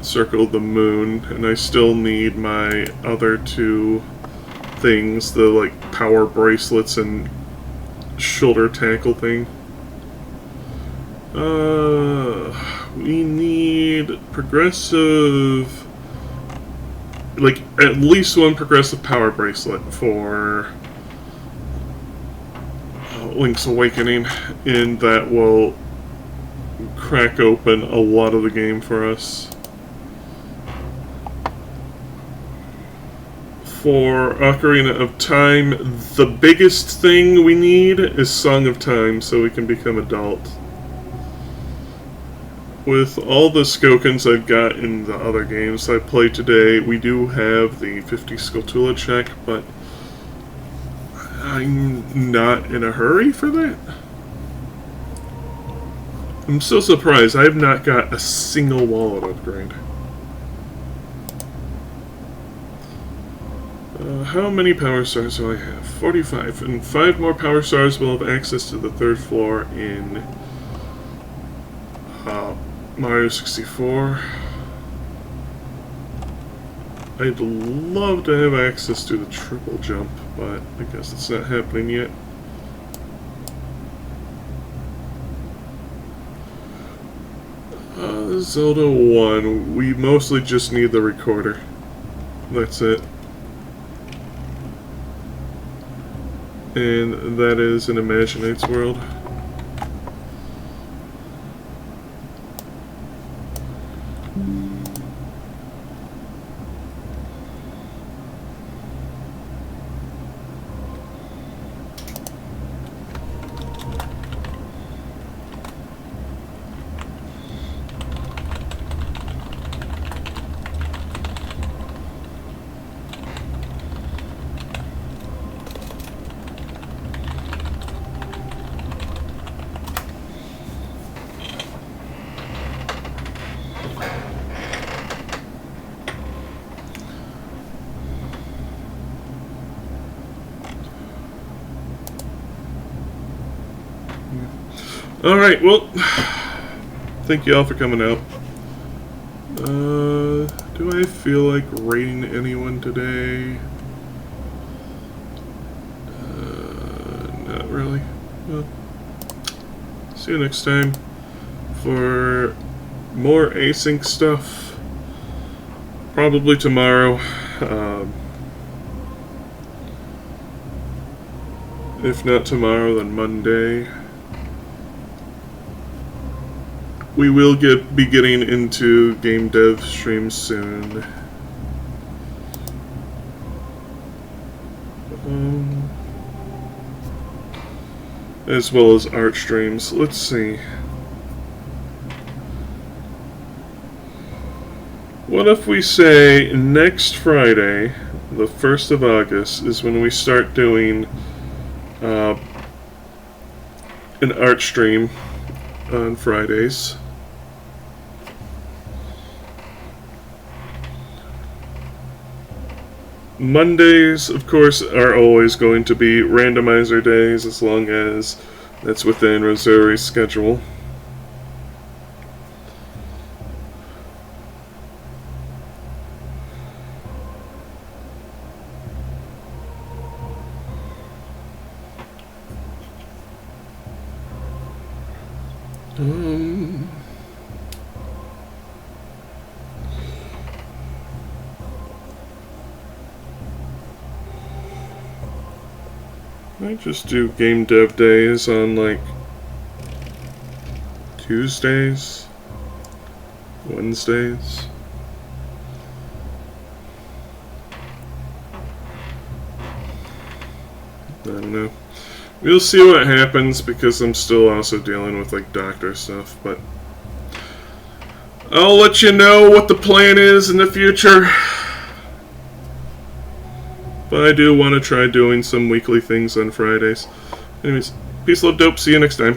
Circle of the Moon, and I still need my other 2 things, the like power bracelets and shoulder tackle thing. We need progressive, like at least 1 progressive power bracelet for Link's Awakening, and that will crack open a lot of the game for us. For Ocarina of Time, the biggest thing we need is Song of Time, so we can become adult. With all the Skokins I've got in the other games I played today, we do have the 50 Skulltula check, but I'm not in a hurry for that. I'm so surprised I have not got a single wallet upgrade. How many power stars do I have? 45. And 5 more power stars will have access to the 3rd floor in Mario 64. I'd love to have access to the triple jump, but I guess it's not happening yet. Zelda 1, we mostly just need the recorder. That's it. And that is an Imaginate's World. Alright, well, thank you all for coming out. Do I feel like rating anyone today? Not really. Well, see you next time for more async stuff. Probably tomorrow. If not tomorrow, then Monday. We will be getting into game dev streams soon. as well as art streams. Let's see. What if we say next Friday, the 1st of August, is when we start doing an art stream on Fridays. Mondays, of course, are always going to be randomizer days as long as that's within Rosari's schedule. I just do game dev days on like Tuesdays, Wednesdays. I don't know. We'll see what happens because I'm still also dealing with like doctor stuff, but I'll let you know what the plan is in the future. But I do want to try doing some weekly things on Fridays. Anyways, peace, love, dope. See you next time.